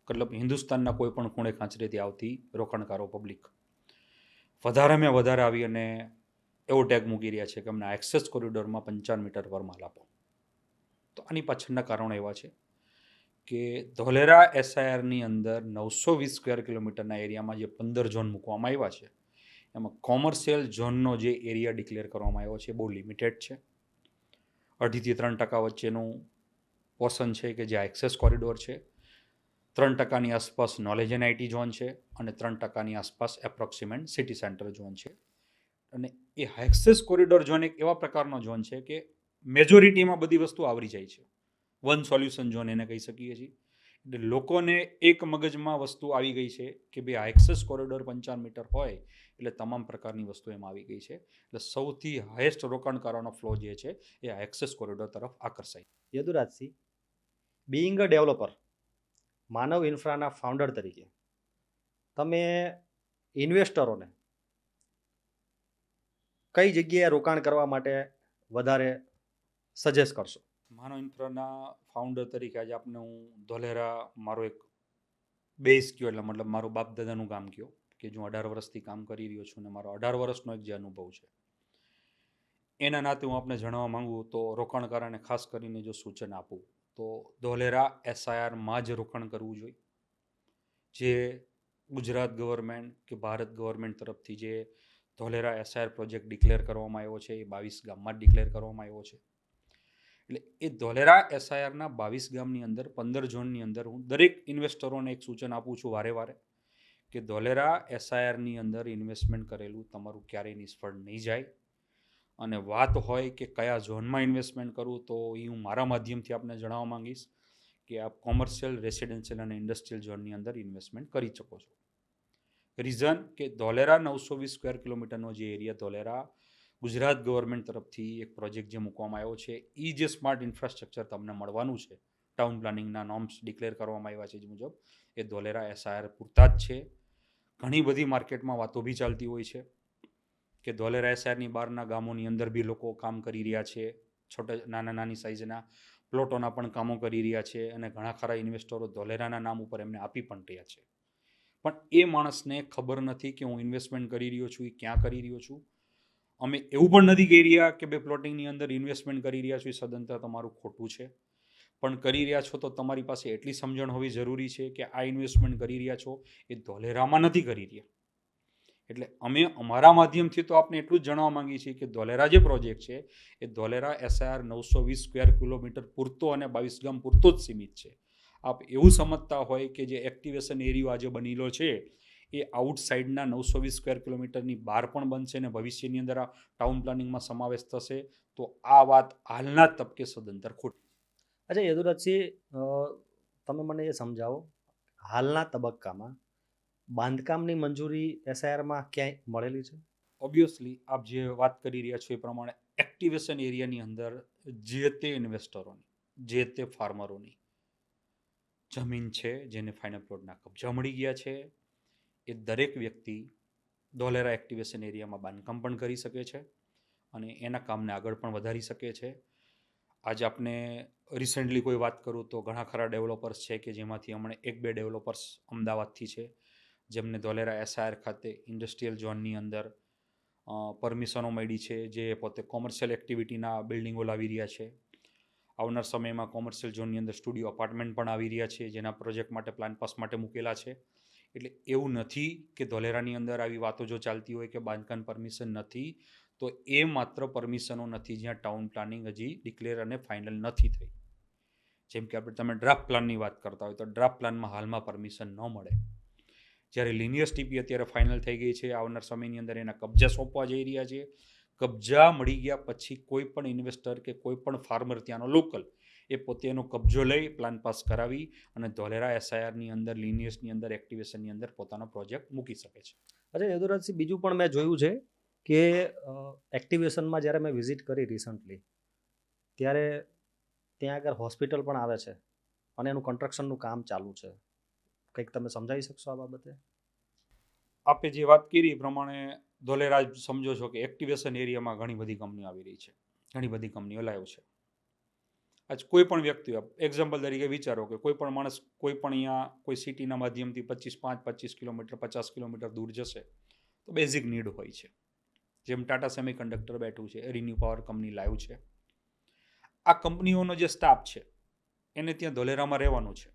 મતલબ હિન્દુસ્તાનના કોઈ પણ ખૂણે ખાંચરેથી આવતી રોકાણકારો પબ્લિક વધારેમાં વધારે આવી અને એવો ટેગ મૂકી રહ્યા છે કે અમને એક્સેસ કોરિડોરમાં 55 મીટર પર માલ આપો. તો આની પાછળના કારણો એવા છે કે ધોલેરા એસઆઈઆરની અંદર 920 સ્ક્વેર કિલોમીટરના એરિયામાં જે 15 ઝોન મૂકવામાં આવ્યા છે, એમાં કોમર્શિયલ ઝોનનો જે એરિયા ડિક્લેર કરવામાં આવ્યો છે બહુ લિમિટેડ છે. 2.5થી 3% વચ્ચેનું પોર્શન છે કે જે એક્સેસ કોરિડોર છે. 3%ની આસપાસ નોલેજ એન્ડ આઈટી ઝોન છે અને 3%ની આસપાસ એપ્રોક્સિમેટ સિટી સેન્ટર ઝોન છે. અને એ એક્સેસ કોરિડોર ઝોન એક એવા પ્રકારનો ઝોન છે કે મેજોરિટીમાં બધી વસ્તુ આવરી જાય છે. વન સોલ્યુશન ઝોન એને કહી શકીએ છીએ. એટલે લોકોને એક મગજમાં વસ્તુ આવી ગઈ છે કે ભાઈ આ એક્સેસ કોરિડોર 55 મીટર હોય એટલે તમામ પ્રકારની વસ્તુ એમાં આવી ગઈ છે. એટલે સૌથી હાઈએસ્ટ રોકાણકારોનો ફ્લો જે છે એ આ એક્સેસ કોરિડોર તરફ આકર્ષાય. યદુરાજસિંહ, બીઇંગ અ ડેવલપર, માનવ ઇન્ફ્રાના ફાઉન્ડર તરીકે તમે ઇન્વેસ્ટરોને કઈ જગ્યાએ રોકાણ કરવા માટે વધારે સજેસ્ટ કરશો? માનવ ઇન્ફ્રાના ફાઉન્ડર તરીકે આજે આપને હું ધોલેરા મારો એક બેઝ કયો, એટલે મતલબ મારું બાપ દાદાનું કામ કયો કે જો 18 વર્ષથી કામ કરી રહ્યો છું અને મારો 18 વર્ષનો એક જે અનુભવ છે એના નાતે હું આપને જણાવવા માંગુ તો રોકાણકારોને ખાસ કરીને જો સૂચન આપું તો ધોલેરા એસઆઈઆરમાં જ રોકાણ કરવું જોઈએ. જે ગુજરાત ગવર્મેન્ટ કે ભારત ગવર્મેન્ટ તરફથી જે ધોલેરા એસઆઈઆર પ્રોજેક્ટ ડિક્લેર કરવામાં આવ્યો છે એ 22 ગામમાં ડિક્લેર કરવામાં આવ્યો છે. એટલે એ ધોલેરા એસઆઈઆરના 22 ગામની અંદર 15 ઝોનની અંદર હું દરેક ઇન્વેસ્ટરોને એક સૂચન આપું છું વારે વારે કે ધોલેરા એસઆઈઆરની અંદર ઇન્વેસ્ટમેન્ટ કરેલું તમારું ક્યારેય નિષ્ફળ નહીં જાય. અને વાત હોય કે કયા ઝોનમાં ઇન્વેસ્ટમેન્ટ કરવું તો એ હું મારા માધ્યમથી આપને જણાવવા માંગીશ કે આપ કોમર્શિયલ, રેસિડેન્શિયલ અને ઇન્ડસ્ટ્રીયલ ઝોનની અંદર ઇન્વેસ્ટમેન્ટ કરી શકો છો. રીઝન કે ધોલેરા 920 સ્ક્વેર કિલોમીટરનો જે એરિયા ધોલેરા ગુજરાત ગવર્મેન્ટ તરફથી એક પ્રોજેક્ટ જે મૂકવામાં આવ્યો છે એ જે સ્માર્ટ ઇન્ફ્રાસ્ટ્રક્ચર તમને મળવાનું છે ટાઉન પ્લાનિંગના નોર્મ્સ ડિક્લેર કરવામાં આવ્યા છે જે મુજબ એ ધોલેરા એસઆઈઆર પૂરતા જ છે. ઘણી બધી માર્કેટમાં વાતો બી ચાલતી હોય છે કે ધોલેરા એસઆઈઆરની બહારના ગામોની અંદર બી લોકો કામ કરી રહ્યા છે, નાની સાઇઝના પ્લોટોના પણ કામો કરી રહ્યા છે અને ઘણા ખરા ઇન્વેસ્ટરો ધોલેરાના નામ ઉપર એમને આપી પણ રહ્યા છે. પણ એ માણસને ખબર નથી કે હું ઇન્વેસ્ટમેન્ટ કરી રહ્યો છું એ ક્યાં કરી રહ્યો છું. અમે એવું પણ નથી કહી રહ્યા કે બે પ્લોટિંગની અંદર ઇન્વેસ્ટમેન્ટ કરી રહ્યા છો એ સદંતર તમારું ખોટું છે, પણ કરી રહ્યા છો તો તમારી પાસે એટલી સમજણ હોવી જરૂરી છે કે આ ઇન્વેસ્ટમેન્ટ કરી રહ્યા છો એ ધોલેરામાં નથી કરી રહ્યા. એટલે અમે અમારા માધ્યમથી તો આપને એટલું જ જણાવવા માંગીએ છીએ કે ધોલેરા જે પ્રોજેક્ટ છે એ ધોલેરા એસઆઈઆર 920 સ્ક્વેર કિલોમીટર પૂરતો અને 22 ગામ પૂરતો જ સીમિત છે. આપ એવું સમજતા હોય કે જે એક્ટિવેશન એરિયો આજે બનેલો છે એ આઉટસાઇડના 920 સ્ક્વેર કિલોમીટરની બહાર પણ બનશે અને ભવિષ્યની અંદર આ ટાઉન પ્લાનિંગમાં સમાવેશ થશે તો આ વાત હાલના તબકે સદંતર ખોટી. અચ્છા યદુરાજસિંહ, તમે મને એ સમજાવો, હાલના તબક્કામાં બાંધકામની મંજૂરી એસઆઈઆરમાં ક્યાંય મળેલી છે? ઓબ્વિયસલી આપ જે વાત કરી રહ્યા છો એ પ્રમાણે એક્ટિવેશન એરિયાની અંદર જે તે ઇન્વેસ્ટરોની, જે તે ફાર્મરોની જમીન છે જેને ફાઇનલ પ્લોટના કબજા મળી ગયા છે એ દરેક વ્યક્તિ ધોલેરા એક્ટિવેશન એરિયામાં બાંધકામ પણ કરી શકે છે અને એના કામને આગળ પણ વધારી શકે છે. આજે આપને રિસેન્ટલી કોઈ વાત કરું તો ઘણા ખરા ડેવલપર્સ છે કે જેમાંથી હમણાં 1-2 ડેવલપર્સ અમદાવાદથી છે જેમને ધોલેરા એસઆઈઆર ખાતે ઇન્ડસ્ટ્રીયલ ઝોનની અંદર પરમિશનો મળી છે, જે પોતે કોમર્શિયલ એક્ટિવિટીના બિલ્ડિંગો લાવી રહ્યા છે. આવનાર સમયમાં કોમર્શિયલ ઝોનની અંદર સ્ટુડિયો અપાર્ટમેન્ટ પણ આવી રહ્યા છે જેના પ્રોજેક્ટ માટે પ્લાન પાસ માટે મૂકેલા છે. એટલે એવું નથી કે ધોલેરાની અંદર આવી વાતો જો ચાલતી હોય કે બાંધકામ પરમિશન નથી, તો એ માત્ર પરમિશનો નથી જ્યાં ટાઉન પ્લાનિંગ હજી ડિક્લેર અને ફાઇનલ નથી થઈ. જેમ કે આપણે તમે ડ્રાફ્ટ પ્લાનની વાત કરતા હોય તો ડ્રાફ્ટ પ્લાનમાં હાલમાં પરમિશન ન મળે. જ્યારે લિનિયર સ્ટીપી અત્યારે ફાઇનલ થઈ ગઈ છે, આવનાર સમયની અંદર એના કબજા સોંપવા જઈ રહ્યા છે. કબજા મળી ગયા પછી કોઈ પણ ઇન્વેસ્ટર કે કોઈ પણ ફાર્મર ત્યાંનો લોકલ એ પોતે એનો કબજો લઈ પ્લાન પાસ કરાવી અને ધોલેરા એસઆઈઆરની અંદર, લિનિયર્સની અંદર, એક્ટિવેશનની અંદર પોતાનો પ્રોજેક્ટ મૂકી શકે છે. અરે યદુરાજસિંહ, બીજું પણ મેં જોયું છે કે એક્ટિવેશનમાં જ્યારે મેં વિઝિટ કરી રિસન્ટલી ત્યારે ત્યાં આગળ હોસ્પિટલ પણ આવે છે અને એનું કન્સ્ટ્રક્શનનું કામ ચાલુ છે. કંઈક તમે સમજાવી શકશો આ બાબતે? આપે જે વાત કરી એ પ્રમાણે ધોલેરા સમજો છો કે એક્ટિવેશન એરિયામાં ઘણી બધી કંપનીઓ આવી રહી છે, ઘણી બધી કંપનીઓ લાવ્યો છે. આજ કોઈ પણ વ્યક્તિ, એક્ઝામ્પલ તરીકે વિચારો કે કોઈ પણ માણસ કોઈ પણ અહીંયા કોઈ સિટીના માધ્યમથી 25 કિલોમીટર 50 કિલોમીટર દૂર જશે તો બેઝિક નીડ હોય છે. જેમ ટાટા સેમિકન્ડક્ટર બેઠું છે, રિન્યુ પાવર કંપની લાવ્યું છે. આ કંપનીઓનો જે સ્ટાફ છે એને ત્યાં ધોલેરામાં રહેવાનું છે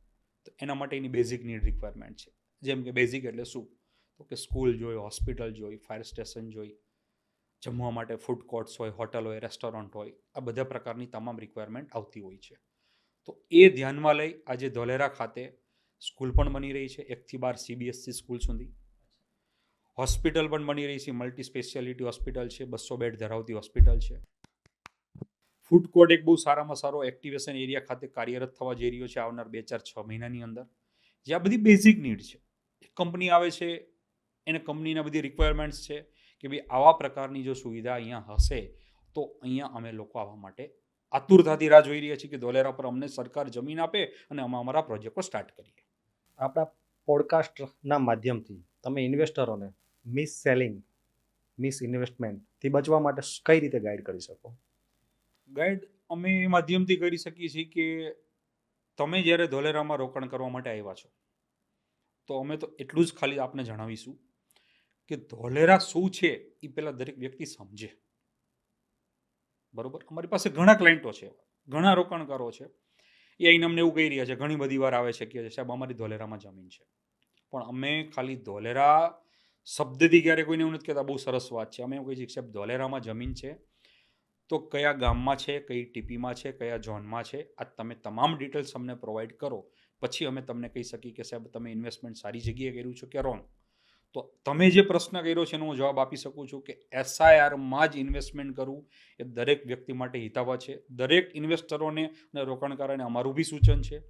તો એના માટે એની બેઝિક નીડ રિક્વાયરમેન્ટ છે. જેમ કે બેઝિક એટલે શું? તો કે સ્કૂલ જોઈ, હોસ્પિટલ જોઈ, ફાયર સ્ટેશન જોઈ, જમવા માટે ફૂડ કોર્ટ્સ હોય, હોટલ હોય, રેસ્ટોરન્ટ હોય, આ બધા પ્રકારની તમામ રિક્વાયરમેન્ટ આવતી હોય છે. તો એ ધ્યાનમાં લઈ આજે ધોલેરા ખાતે સ્કૂલ પણ બની રહી છે, 1-12 CBSE સ્કૂલ સુધી. હોસ્પિટલ પણ બની રહી છે, મલ્ટી સ્પેશિયાલિટી હોસ્પિટલ છે, 200 બેડ ધરાવતી હોસ્પિટલ છે. ફૂડ કોર્ટ એક બહુ સારામાં સારો એક્ટિવેશન એરિયા ખાતે કાર્યરત થવા જઈ રહ્યો છે આવનાર 2-4-6 મહિનાની અંદર, જે આ બધી બેઝિક નીડ છે. એક કંપની આવે છે, એને કંપનીના બધી રિક્વાયરમેન્ટ્સ છે કે ભાઈ આવા પ્રકારની જો સુવિધા અહીંયા હશે તો અહીંયા અમે લોકો આવવા માટે આતુરતાથી રાહ જોઈ રહ્યા છીએ કે ધોલેરા પર અમને સરકાર જમીન આપે અને અમે અમારા પ્રોજેક્ટો સ્ટાર્ટ કરીએ. આપણા પોડકાસ્ટના માધ્યમથી તમે ઇન્વેસ્ટરોને મિસ સેલિંગ, મિસ ઇન્વેસ્ટમેન્ટથી બચવા માટે કઈ રીતે ગાઈડ કરી શકો? ગાઈડ અમે એ માધ્યમથી કરી શકીએ છીએ કે તમે જ્યારે ધોલેરામાં રોકાણ કરવા માટે આવ્યા છો તો અમે તો એટલું જ ખાલી આપને જણાવીશું કે ધોલેરા શું છે એ પહેલાં દરેક વ્યક્તિ સમજે. બરોબર, અમારી પાસે ઘણા ક્લાયન્ટો છે, ઘણા રોકાણકારો છે, એ આઈને અમને એવું કહી રહ્યા છે, ઘણી બધી વાર આવે છે કે સાહેબ અમારી ધોલેરામાં જમીન છે. પણ અમે ખાલી ધોલેરા શબ્દથી ક્યારે કોઈને એવું નથી કહેતા બહુ સરસ વાત છે. અમે એવું કહીએ છીએ કે સાહેબ ધોલેરામાં જમીન છે તો કયા ગામમાં છે, કઈ ટીપીમાં છે, કયા ઝોનમાં છે, આ તમે તમામ ડિટેલ્સ અમને પ્રોવાઈડ કરો, પછી અમે તમને કહી શકીએ કે સાહેબ તમે ઇન્વેસ્ટમેન્ટ સારી જગ્યાએ કર્યું છે કે રોંગ. તો તમે જે પ્રશ્ન કર્યો છે એનો હું જવાબ આપી શકું છું કે એસઆઈઆરમાં જ ઇન્વેસ્ટમેન્ટ કરવું એ દરેક વ્યક્તિ માટે હિતાવહ છે. દરેક ઇન્વેસ્ટરોને અને રોકાણકારોને અમારું બી સૂચન છે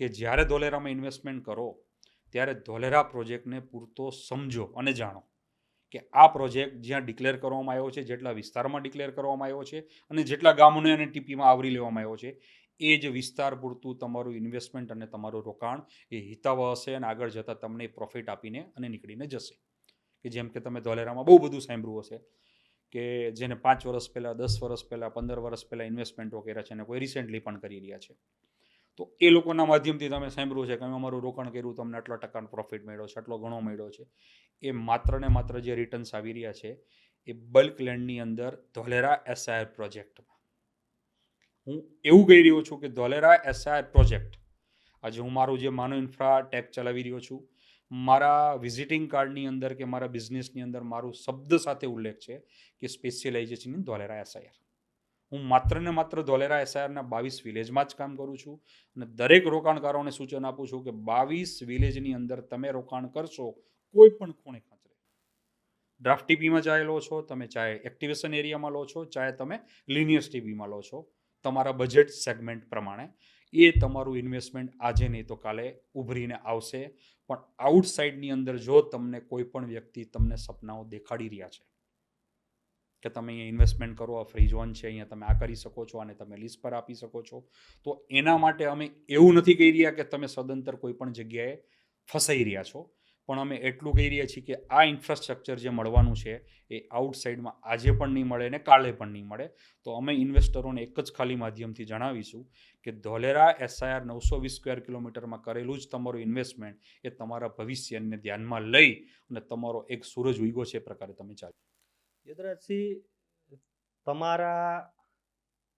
કે જ્યારે ધોલેરામાં ઇન્વેસ્ટમેન્ટ કરો ત્યારે ધોલેરા પ્રોજેક્ટને પૂરતો સમજો અને જાણો કે આ પ્રોજેક્ટ જ્યાં ડિક્લેર કરવામાં આવ્યો છે, જેટલા વિસ્તારમાં ડિક્લેર કરવામાં આવ્યો છે અને જેટલા ગામોને અને ટીપીમાં આવરી લેવામાં આવ્યો છે, એ જ વિસ્તાર પૂરતું તમારું ઇન્વેસ્ટમેન્ટ અને તમારું રોકાણ એ હિતાવહ હશે અને આગળ જતાં તમને પ્રોફિટ આપીને અને નીકળીને જશે. કે જેમ કે તમે ધોલેરામાં બહુ બધું સાંભળ્યું હશે કે જેને 5 વર્ષ પહેલાં, 10 વર્ષ પહેલાં, 15 વર્ષ પહેલાં ઇન્વેસ્ટમેન્ટો કર્યા છે અને કોઈ રિસેન્ટલી પણ કરી રહ્યા છે. તો એ લોકોના માધ્યમથી તમે સાંભળ્યું છે કે અમે અમારું રોકાણ કર્યું, તમને આટલા ટકાનો પ્રોફિટ મળ્યો છે, આટલો ઘણો મળ્યો છે. એ માત્ર ને માત્ર જે રિટર્ન્સ આવી રહ્યા છે એ બલ્ક લેન્ડની અંદર ધોલેરા એસઆઈઆર પ્રોજેક્ટમાં. હું એવું કહી રહ્યો છું કે ધોલેરા એસઆઈઆર પ્રોજેક્ટ આજે હું મારું જે માનો ઇન્ફ્રા ટેક ચલાવી રહ્યો છું, મારા વિઝિટિંગ કાર્ડની અંદર કે મારા બિઝનેસની અંદર મારું શબ્દ સાથે ઉલ્લેખ છે કે સ્પેશિયલાઇઝેશન ઇન ધોલેરા એસઆઈઆર. હું માત્ર ને માત્ર ધોલેરા એસઆઈઆરના 22 વિલેજમાં જ કામ કરું છું અને દરેક રોકાણકારોને સૂચન આપું છું કે 22 વિલેજની અંદર તમે રોકાણ કરશો કોઈ પણ ખૂણે ખાંચરે. ડ્રાફ્ટ ટીપીમાં ચાહે લો છો તમે, ચાહે એક્ટિવેશન એરિયામાં લો છો, ચાહે તમે લિનિયર ટીપીમાં લો છો, તમારા બજેટ સેગમેન્ટ પ્રમાણે એ તમારું ઇન્વેસ્ટમેન્ટ આજે નહીં તો કાલે ઉભરીને આવશે. પણ આઉટસાઇડની અંદર જો તમને કોઈ પણ વ્યક્તિ તમને સપનાઓ દેખાડી રહ્યા છે કે તમે અહીંયા ઇન્વેસ્ટમેન્ટ કરો, આ ફ્રી ઝોન છે, અહીંયા તમે આ કરી શકો છો અને તમે લીઝ પર આપી શકો છો, તો એના માટે અમે એવું નથી કહી રહ્યા કે તમે સદંતર કોઈ પણ જગ્યાએ ફસાઈ રહ્યા છો. પણ અમે એટલું કહી રહ્યા છીએ કે આ ઇન્ફ્રાસ્ટ્રક્ચર જે મળવાનું છે એ આઉટસાઇડમાં આજે પણ નહીં મળે ને કાલે પણ નહીં મળે. તો અમે ઇન્વેસ્ટરોને એક જ ખાલી માધ્યમથી જણાવીશું કે ધોલેરા એસઆઈઆર 920 સ્ક્વેર કિલોમીટરમાં કરેલું જ તમારું ઇન્વેસ્ટમેન્ટ એ તમારા ભવિષ્યને ધ્યાનમાં લઈ અને તમારો એક સૂરજ ઉગ્યો છે એ પ્રકારે તમે ચાલો. યદુરાજસિંહ, તમારા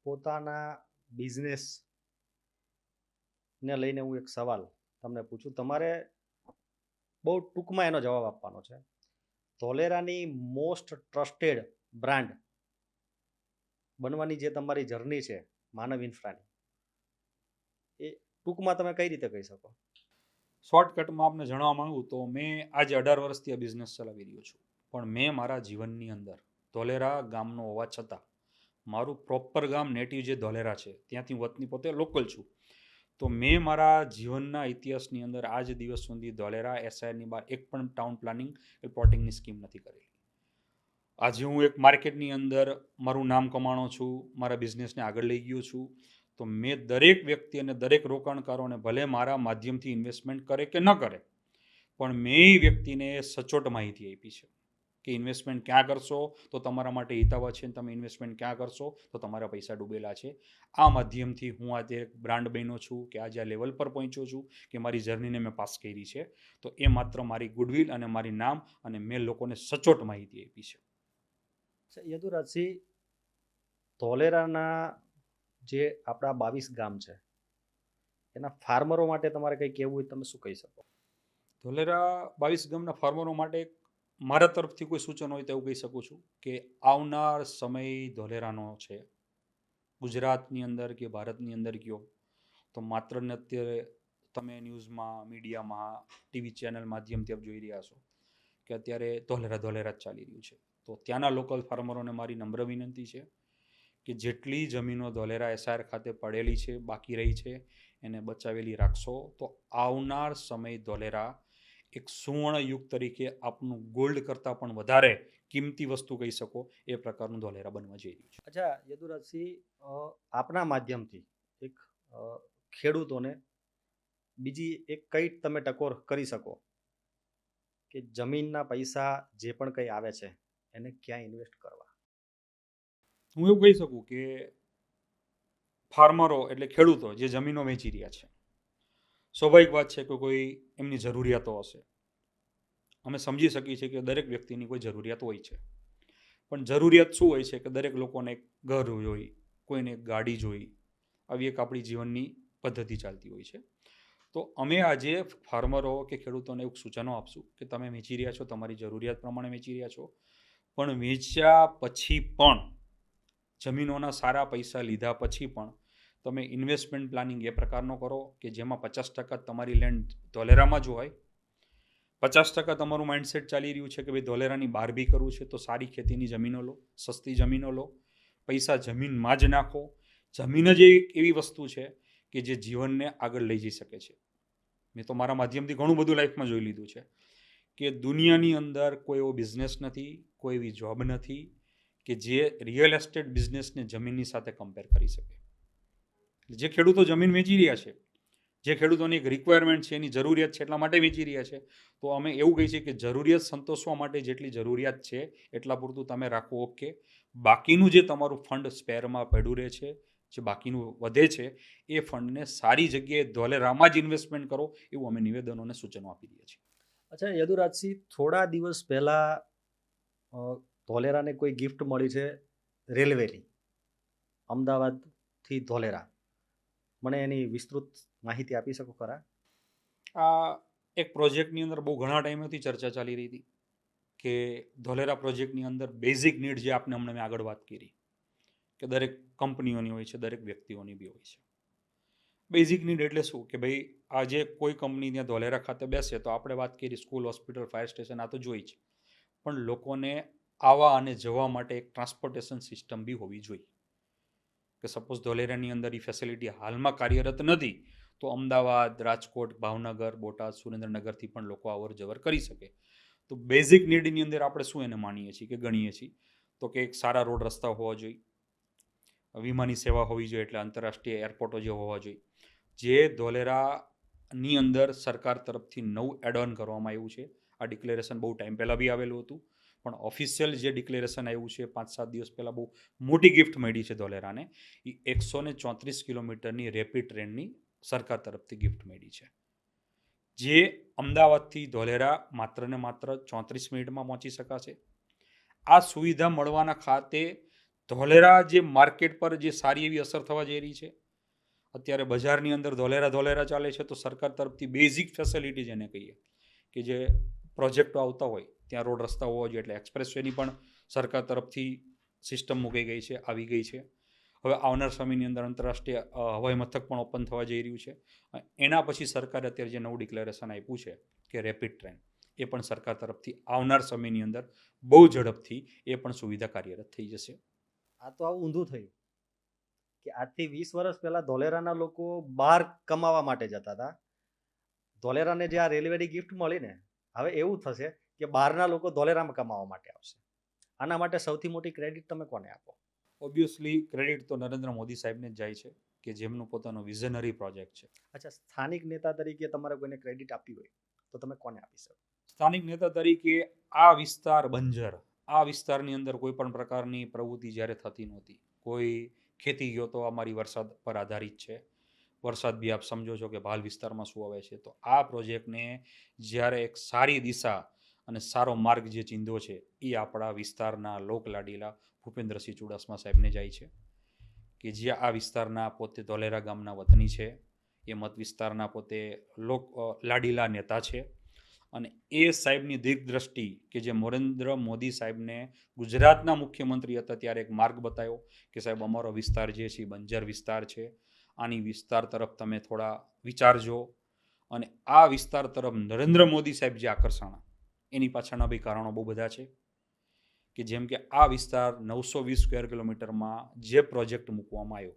પોતાના બિઝનેસને લઈને હું એક સવાલ તમને પૂછું, તમારે બહુ ટૂંકમાં એનો જવાબ આપવાનો છે. ધોલેરાની મોસ્ટ ટ્રસ્ટેડ બ્રાન્ડ બનવાની જે તમારી જર્ની છે માનવ ઇન્ફ્રાની, એ ટૂંકમાં તમે કઈ રીતે કહી શકો? શોર્ટકટમાં આપને જણાવવા માંગુ તો મેં આજે 18 વર્ષથી આ બિઝનેસ ચલાવી રહ્યો છું. પણ મેં મારા જીવનની અંદર ધોલેરા ગામનો હોવા છતાં મારું પ્રોપર ગામ નેટિવ જે ધોલેરા છે ત્યાંથી વતની પોતે લોકલ છું. તો મેં મારા જીવનના ઇતિહાસની અંદર આજ દિવસ સુધી ધોલેરા એસઆઈની બહાર એક પણ ટાઉન પ્લાનિંગ કે પ્લોટિંગની સ્કીમ નથી કરેલી. આજે હું એક માર્કેટની અંદર મારું નામ કમાણો છું, મારા બિઝનેસને આગળ લઈ ગયો છું. તો મેં દરેક વ્યક્તિ અને દરેક રોકાણકારોને ભલે મારા માધ્યમથી ઇન્વેસ્ટમેન્ટ કરે કે ન કરે, પણ મેં એ વ્યક્તિને સચોટ માહિતી આપી છે કે ઇન્વેસ્ટમેન્ટ ક્યાં કરશો તો તમારા માટે હિતાવહ છે, તમે ઇન્વેસ્ટમેન્ટ ક્યાં કરશો તો તમારા પૈસા ડૂબેલા છે. આ માધ્યમથી હું આજે બ્રાન્ડ બન્યો છું કે આજે આ લેવલ પર પહોંચ્યો છું કે મારી જર્નીને મેં પાસ કરી છે. તો એ માત્ર મારી ગુડવિલ અને મારી નામ અને મેં લોકોને સચોટ માહિતી આપી છે. યદુરાજસિંહ, ધોલેરાના જે આપણા 22 ગામ છે એના ફાર્મરો માટે તમારે કંઈ કહેવું હોય તમે શું કહી શકો? ધોલેરા 22 ગામના ફાર્મરો માટે મારા તરફથી કોઈ સૂચન હોય તો એવું કહી શકું છું કે આવનાર સમય ધોલેરાનો છે. ગુજરાતની અંદર કે ભારતની અંદર કયો તો માત્ર ને અત્યારે તમે ન્યૂઝમાં, મીડિયામાં, ટીવી ચેનલ માધ્યમથી આપ જોઈ રહ્યા છો કે અત્યારે ધોલેરા જ ચાલી રહ્યું છે. તો ત્યાંના લોકલ ફાર્મરોને મારી નમ્ર વિનંતી છે કે જેટલી જમીનો ધોલેરા એસઆર ખાતે પડેલી છે, બાકી રહી છે, એને બચાવેલી રાખશો તો આવનાર સમય ધોલેરા એક સુવર્ણ યુગ તરીકે આપનું ગોલ્ડ કરતાં પણ વધારે કિંમતી વસ્તુ કહી શકો એ પ્રકારનું ધોલેરા બનવા જઈ રહ્યું છે. અચ્છા યદુરાજસિંહ, આપના માધ્યમથી એક ખેડૂતોને બીજી એક કઈ તમે ટકોર કરી શકો કે જમીનના પૈસા જે પણ કંઈ આવે છે એને ક્યાં ઇન્વેસ્ટ કરવા? હું એવું કહી શકું કે ફાર્મરો એટલે ખેડૂતો જે જમીનો વેચી રહ્યા છે, સ્વાભાવિક વાત છે કે કોઈ એમની જરૂરિયાતો હશે. અમે સમજી શકીએ છીએ કે દરેક વ્યક્તિની કોઈ જરૂરિયાત હોય છે, પણ જરૂરિયાત શું હોય છે કે દરેક લોકોને એક ઘર હોય, કોઈને એક ગાડી જોઈ, આવી એક આપણી જીવનની પદ્ધતિ ચાલતી હોય છે. તો અમે આજે ફાર્મરો કે ખેડૂતોને એવું સૂચનો આપશું કે તમે વેચી રહ્યા છો, તમારી જરૂરિયાત પ્રમાણે વેચી રહ્યા છો, પણ વેચ્યા પછી પણ જમીનોના સારા પૈસા લીધા પછી પણ તમે ઇન્વેસ્ટમેન્ટ પ્લાનિંગ એ પ્રકારનો કરો કે જેમાં 50% તમારી લેન્ડ ધોલેરામાં જ હોય, 50% તમારું માઇન્ડસેટ ચાલી રહ્યું છે કે ભાઈ ધોલેરાની બહાર બી કરવું છે તો સારી ખેતીની જમીનો લો, સસ્તી જમીનો લો, પૈસા જમીનમાં જ નાખો. જમીન જ એવી વસ્તુ છે કે જે જીવનને આગળ લઈ જઈ શકે છે. મેં તો મારા માધ્યમથી ઘણું બધું લાઈફમાં જોઈ લીધું છે કે દુનિયાની અંદર કોઈ એવો બિઝનેસ નથી, કોઈ એવી જોબ નથી કે જે રિયલ એસ્ટેટ બિઝનેસને જમીનની સાથે કમ્પેર કરી શકે. જે ખેડૂતો જમીન વેચી રહ્યા છે, જે ખેડૂતોની એક રિક્વાયરમેન્ટ છે, એની જરૂરિયાત છે એટલા માટે વેચી રહ્યા છે, તો અમે એવું કહીએ છીએ કે જરૂરિયાત સંતોષવા માટે જેટલી જરૂરિયાત છે એટલા પૂરતું તમે રાખો, ઓકે. બાકીનું જે તમારું ફંડ સ્પેરમાં પડ્યું રહે છે, જે બાકીનું વધે છે, એ ફંડને સારી જગ્યાએ ધોલેરામાં જ ઇન્વેસ્ટમેન્ટ કરો એવું અમે નિવેદનો અને સૂચનો આપી રહ્યા છીએ. અચ્છા યદુરાજસિંહ, થોડા દિવસ પહેલા ધોલેરાને કોઈ ગિફ્ટ મળી છે રેલવેની, અમદાવાદથી ધોલેરા. મને એની વિસ્તૃત માહિતી આપી શકો ખરા? આ એક પ્રોજેક્ટની અંદર બહુ ઘણા ટાઈમથી ચર્ચા ચાલી રહી હતી કે ધોલેરા પ્રોજેક્ટની અંદર બેઝિક નીડ જે આપણે હમણાં મેં આગળ વાત કરી કે દરેક કંપનીઓની હોય છે, દરેક વ્યક્તિઓની બી હોય છે. બેઝિક નીડ એટલે શું કે ભાઈ આજે કોઈ કંપની ત્યાં ધોલેરા ખાતે બેસે તો આપણે વાત કરી સ્કૂલ, હોસ્પિટલ, ફાયર સ્ટેશન, આ તો જોઈ જ, પણ લોકોને આવવા અને જવા માટે એક ટ્રાન્સપોર્ટેશન સિસ્ટમ બી હોવી જોઈએ. કે સપોઝ ધોલેરાની અંદર એ ફેસિલિટી હાલમાં કાર્યરત નથી તો અમદાવાદ, રાજકોટ, ભાવનગર, બોટાદ, સુરેન્દ્રનગરથી પણ લોકો અવર જવર કરી શકે. તો બેઝિક નીડની અંદર આપણે શું એને માનીએ છીએ કે ગણીએ છીએ તો કે એક સારા રોડ રસ્તા હોવા જોઈએ, વિમાની સેવા હોવી જોઈએ એટલે આંતરરાષ્ટ્રીય એરપોર્ટો જે હોવા જોઈએ. જે ધોલેરાની અંદર સરકાર તરફથી નવું એડ ઓન કરવામાં આવ્યું છે. આ ડિક્લેરેશન બહુ ટાઈમ પહેલાં બી આવેલું હતું, પણ ઓફિશિયલ જે ડિક્લેરેશન આવ્યું છે 5-7 દિવસ પહેલાં બહુ મોટી ગિફ્ટ મળી છે ધોલેરાને. એ 134 કિલોમીટરની રેપિડ ટ્રેનની સરકાર તરફથી ગિફ્ટ મળી છે, જે અમદાવાદથી ધોલેરા માત્ર ને માત્ર 34 મિનિટમાં પહોંચી શકાશે. આ સુવિધા મળવાના ખાતે ધોલેરા જે માર્કેટ પર જે સારી એવી અસર થવા જઈ રહી છે. અત્યારે બજારની અંદર ધોલેરા ચાલે છે તો સરકાર તરફથી બેઝિક ફેસિલિટી જેને કહીએ કે જે પ્રોજેક્ટો આવતા હોય ત્યાં રોડ રસ્તા હોવા જોઈએ, એટલે એક્સપ્રેસવેની પણ સરકાર તરફથી સિસ્ટમ મૂકી ગઈ છે, આવી ગઈ છે. હવે આવનાર સમયની અંદર આંતરરાષ્ટ્રીય હવાઈ મથક પણ ઓપન થવા જઈ રહ્યું છે. એના પછી સરકારે અત્યારે જે નવું ડિક્લેરેશન આપ્યું છે કે રેપિડ ટ્રેન, એ પણ સરકાર તરફથી આવનાર સમયની અંદર બહુ ઝડપથી એ પણ સુવિધા કાર્યરત થઈ જશે. આ તો આવું ઊંધું થયું કે આજથી 20 વર્ષ પહેલા ધોલેરાના લોકો બહાર કમાવા માટે જતા હતા. ધોલેરાને જે આ રેલવેની ગિફ્ટ મળી ને, હવે એવું થશે કે બહારના લોકો ધોલેરામાં કમાવા માટે આવશે. આના માટે સૌથી મોટી ક્રેડિટ તમે કોને આપો? ઓબ્વિયસલી ક્રેડિટ તો નરેન્દ્ર મોદી સાહેબને જ જાય છે કે જેમનું પોતાનો વિઝનરી પ્રોજેક્ટ છે. અચ્છા, સ્થાનિક નેતા તરીકે તમારે કોઈને ક્રેડિટ આપવી હોય તો તમે કોને આપી શકો? સ્થાનિક નેતા તરીકે આ વિસ્તાર બંજર, આ વિસ્તારની અંદર કોઈ પણ પ્રકારની પ્રવૃત્તિ જ્યારે થતી નહોતી, કોઈ ખેતી ગયો તો અમારી વરસાદ પર આધારિત છે. વરસાદ બી આપ સમજો છો કે ભાલ વિસ્તારમાં શું આવે છે. તો આ પ્રોજેક્ટને જ્યારે એક સારી દિશા અને સારો માર્ગ જે ચીંધો છે એ આપણા વિસ્તારના લોકલાડીલા ભૂપેન્દ્રસિંહ ચુડાસમા સાહેબને જાય છે કે જે આ વિસ્તારના પોતે ધોલેરા ગામના વતની છે, એ મત વિસ્તારના પોતે લાડીલા નેતા છે. અને એ સાહેબની દીર્ઘદ્રષ્ટિ કે જે નરેન્દ્ર મોદી સાહેબને ગુજરાતના મુખ્યમંત્રી હતા ત્યારે એક માર્ગ બતાવ્યો કે સાહેબ અમારો વિસ્તાર જે છે એ બંજર વિસ્તાર છે, આની વિસ્તાર તરફ તમે થોડા વિચારજો. અને આ વિસ્તાર તરફ નરેન્દ્ર મોદી સાહેબ જે આકર્ષણ, એની પાછળના બી કારણો બહુ બધા છે કે જેમ કે આ વિસ્તાર 920 સ્ક્વેર કિલોમીટરમાં જે પ્રોજેક્ટ મૂકવામાં આવ્યો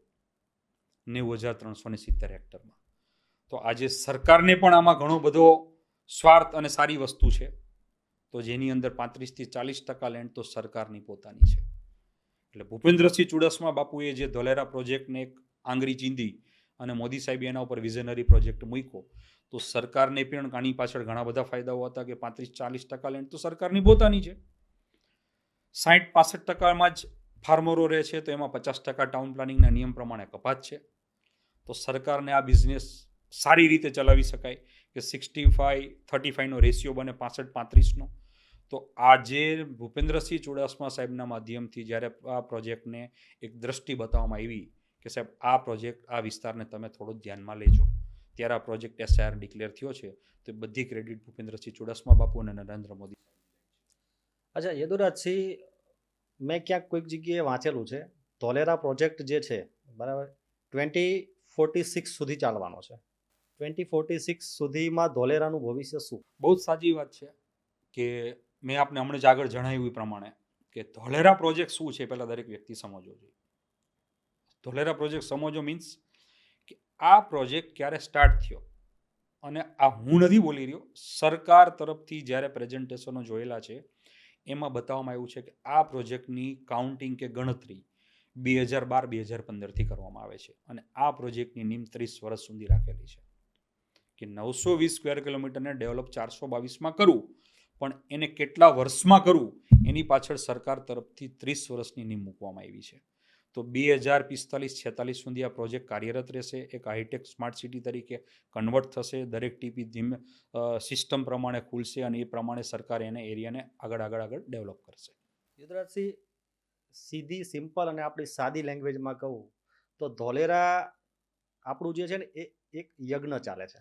90,370 હેક્ટરમાં, તો આજે સરકારને પણ આમાં ઘણો બધો સ્વાર્થ અને સારી વસ્તુ છે. તો જેની અંદર 35 થી 40% લેન્ડ તો સરકારની પોતાની છે. એટલે ભૂપેન્દ્રસિંહ ચુડાસમા બાપુએ જે ધોલેરા પ્રોજેક્ટને એક આંગળી ચીંધી અને મોદી સાહેબે એના ઉપર વિઝનરી પ્રોજેક્ટ મૂક્યો, તો સરકારને પણ આની પાછળ ઘણા બધા ફાયદાઓ હતા કે 35-40% લેન્ડ તો સરકારની પોતાની છે. 60-65%માં જ ફાર્મરો રહે છે, તો એમાં 50% ટાઉન પ્લાનિંગના નિયમ પ્રમાણે કપાત છે. તો સરકારને આ બિઝનેસ સારી રીતે ચલાવી શકાય કે 65-35નો રેશિયો બને 65-35નો. તો આજે ભૂપેન્દ્રસિંહ ચુડાસમા સાહેબના માધ્યમથી જ્યારે આ પ્રોજેક્ટને એક દ્રષ્ટિ બતાવવામાં આવી કે સાહેબ આ પ્રોજેક્ટ આ વિસ્તારને તમે થોડો ધ્યાનમાં લેજો, ત્યારે આ પ્રોજેક્ટ SIR ડિક્લેર થયો છે. તો બધી ક્રેડિટ ભૂપેન્દ્રસિંહ ચુડાસમા બાપુ અને નરેન્દ્ર મોદી. અચ્છા યદુરાજસિંહ, મેં ક્યાંક કોઈક જગ્યાએ વાંચેલું છે ધોલેરા પ્રોજેક્ટ જે છે બરાબર 2046 સુધી ચાલવાનો છે. 2046 સુધીમાં ધોલેરાનું ભવિષ્ય શું? બહુ જ સાચી વાત છે કે મેં આપને હમણાં જ આગળ જણાવ્યું એ પ્રમાણે કે ધોલેરા પ્રોજેક્ટ શું છે પહેલાં દરેક વ્યક્તિ સમજવો જોઈએ. ધોલેરા પ્રોજેક્ટ સમજો મીન્સ કે આ પ્રોજેક્ટ ક્યારે સ્ટાર્ટ થયો, અને આ હું નથી બોલી રહ્યો, સરકાર તરફથી જ્યારે પ્રેઝન્ટેશનો જોયેલા છે એમાં બતાવવામાં આવ્યું છે કે આ પ્રોજેક્ટની કાઉન્ટિંગ કે ગણતરી 2012-2015થી કરવામાં આવે છે, અને આ પ્રોજેક્ટની નીમ 30 વર્ષ સુધી રાખેલી છે કે 920 સ્ક્વેર કિલોમીટરને ડેવલપ 422માં કરવું, પણ એને કેટલા વર્ષમાં કરવું એની પાછળ સરકાર તરફથી 30 વર્ષની નીમ મૂકવામાં આવી છે. તો 2045-46 સુધી આ પ્રોજેક્ટ કાર્યરત રહેશે. એક હાઈટેક સ્માર્ટ સિટી તરીકે કન્વર્ટ થશે. દરેક ટીપી ધીમે સિસ્ટમ પ્રમાણે ખુલશે અને એ પ્રમાણે સરકાર એને એરિયાને આગળ ડેવલપ કરશે. યુવરાજસિંહ, સીધી સિમ્પલ અને આપણી સાદી લેંગ્વેજમાં કહું તો ધોલેરા આપણું જે છે ને એ એક યજ્ઞ ચાલે છે.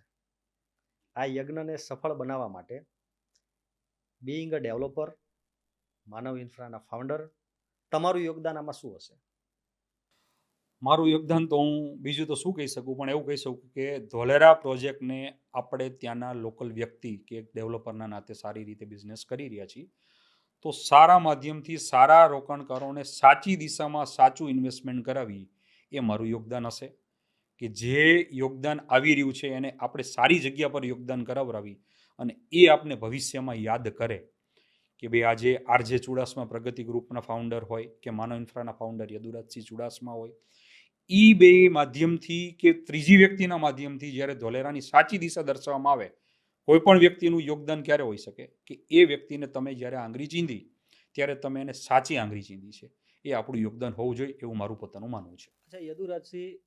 આ યજ્ઞને સફળ બનાવવા માટે બીઈંગ અ ડેવલપર, માનવ ઇન્ફ્રાના ફાઉન્ડર, તમારું યોગદાન આમાં શું હશે? મારું યોગદાન તો હું બીજું તો શું કહી શકું, પણ એવું કહી શકું કે ધોલેરા પ્રોજેક્ટને આપણે ત્યાંના લોકલ વ્યક્તિ કે એક ડેવલપરના નાતે સારી રીતે બિઝનેસ કરી રહ્યા છીએ. તો સારા માધ્યમથી સારા રોકાણકારોને સાચી દિશામાં સાચું ઇન્વેસ્ટમેન્ટ કરાવી એ મારું યોગદાન હશે. કે જે યોગદાન આવી રહ્યું છે એને આપણે સારી જગ્યા પર યોગદાન કરાવરાવી અને એ આપને ભવિષ્યમાં યાદ કરે કે ભાઈ આજે RJ ચુડાસમા પ્રગતિ ગ્રુપના ફાઉન્ડર હોય કે માનવ ઇન્ફ્રાના ફાઉન્ડર યદુરાજસિંહ ચુડાસમા હોય, એ બે માધ્યમથી કે ત્રીજી વ્યક્તિના માધ્યમથી જ્યારે ધોલેરાની સાચી દિશા દર્શાવવામાં આવે, કોઈ પણ વ્યક્તિનું યોગદાન ક્યારે હોઈ શકે કે એ વ્યક્તિને તમે જ્યારે આંગળી ચીંધી ત્યારે તમે એને સાચી આંગળી ચીંધી છે. એ આપણું યોગદાન હોવું જોઈએ એવું મારું પોતાનું માનવું છે. અચ્છા યદુરાજસિંહ,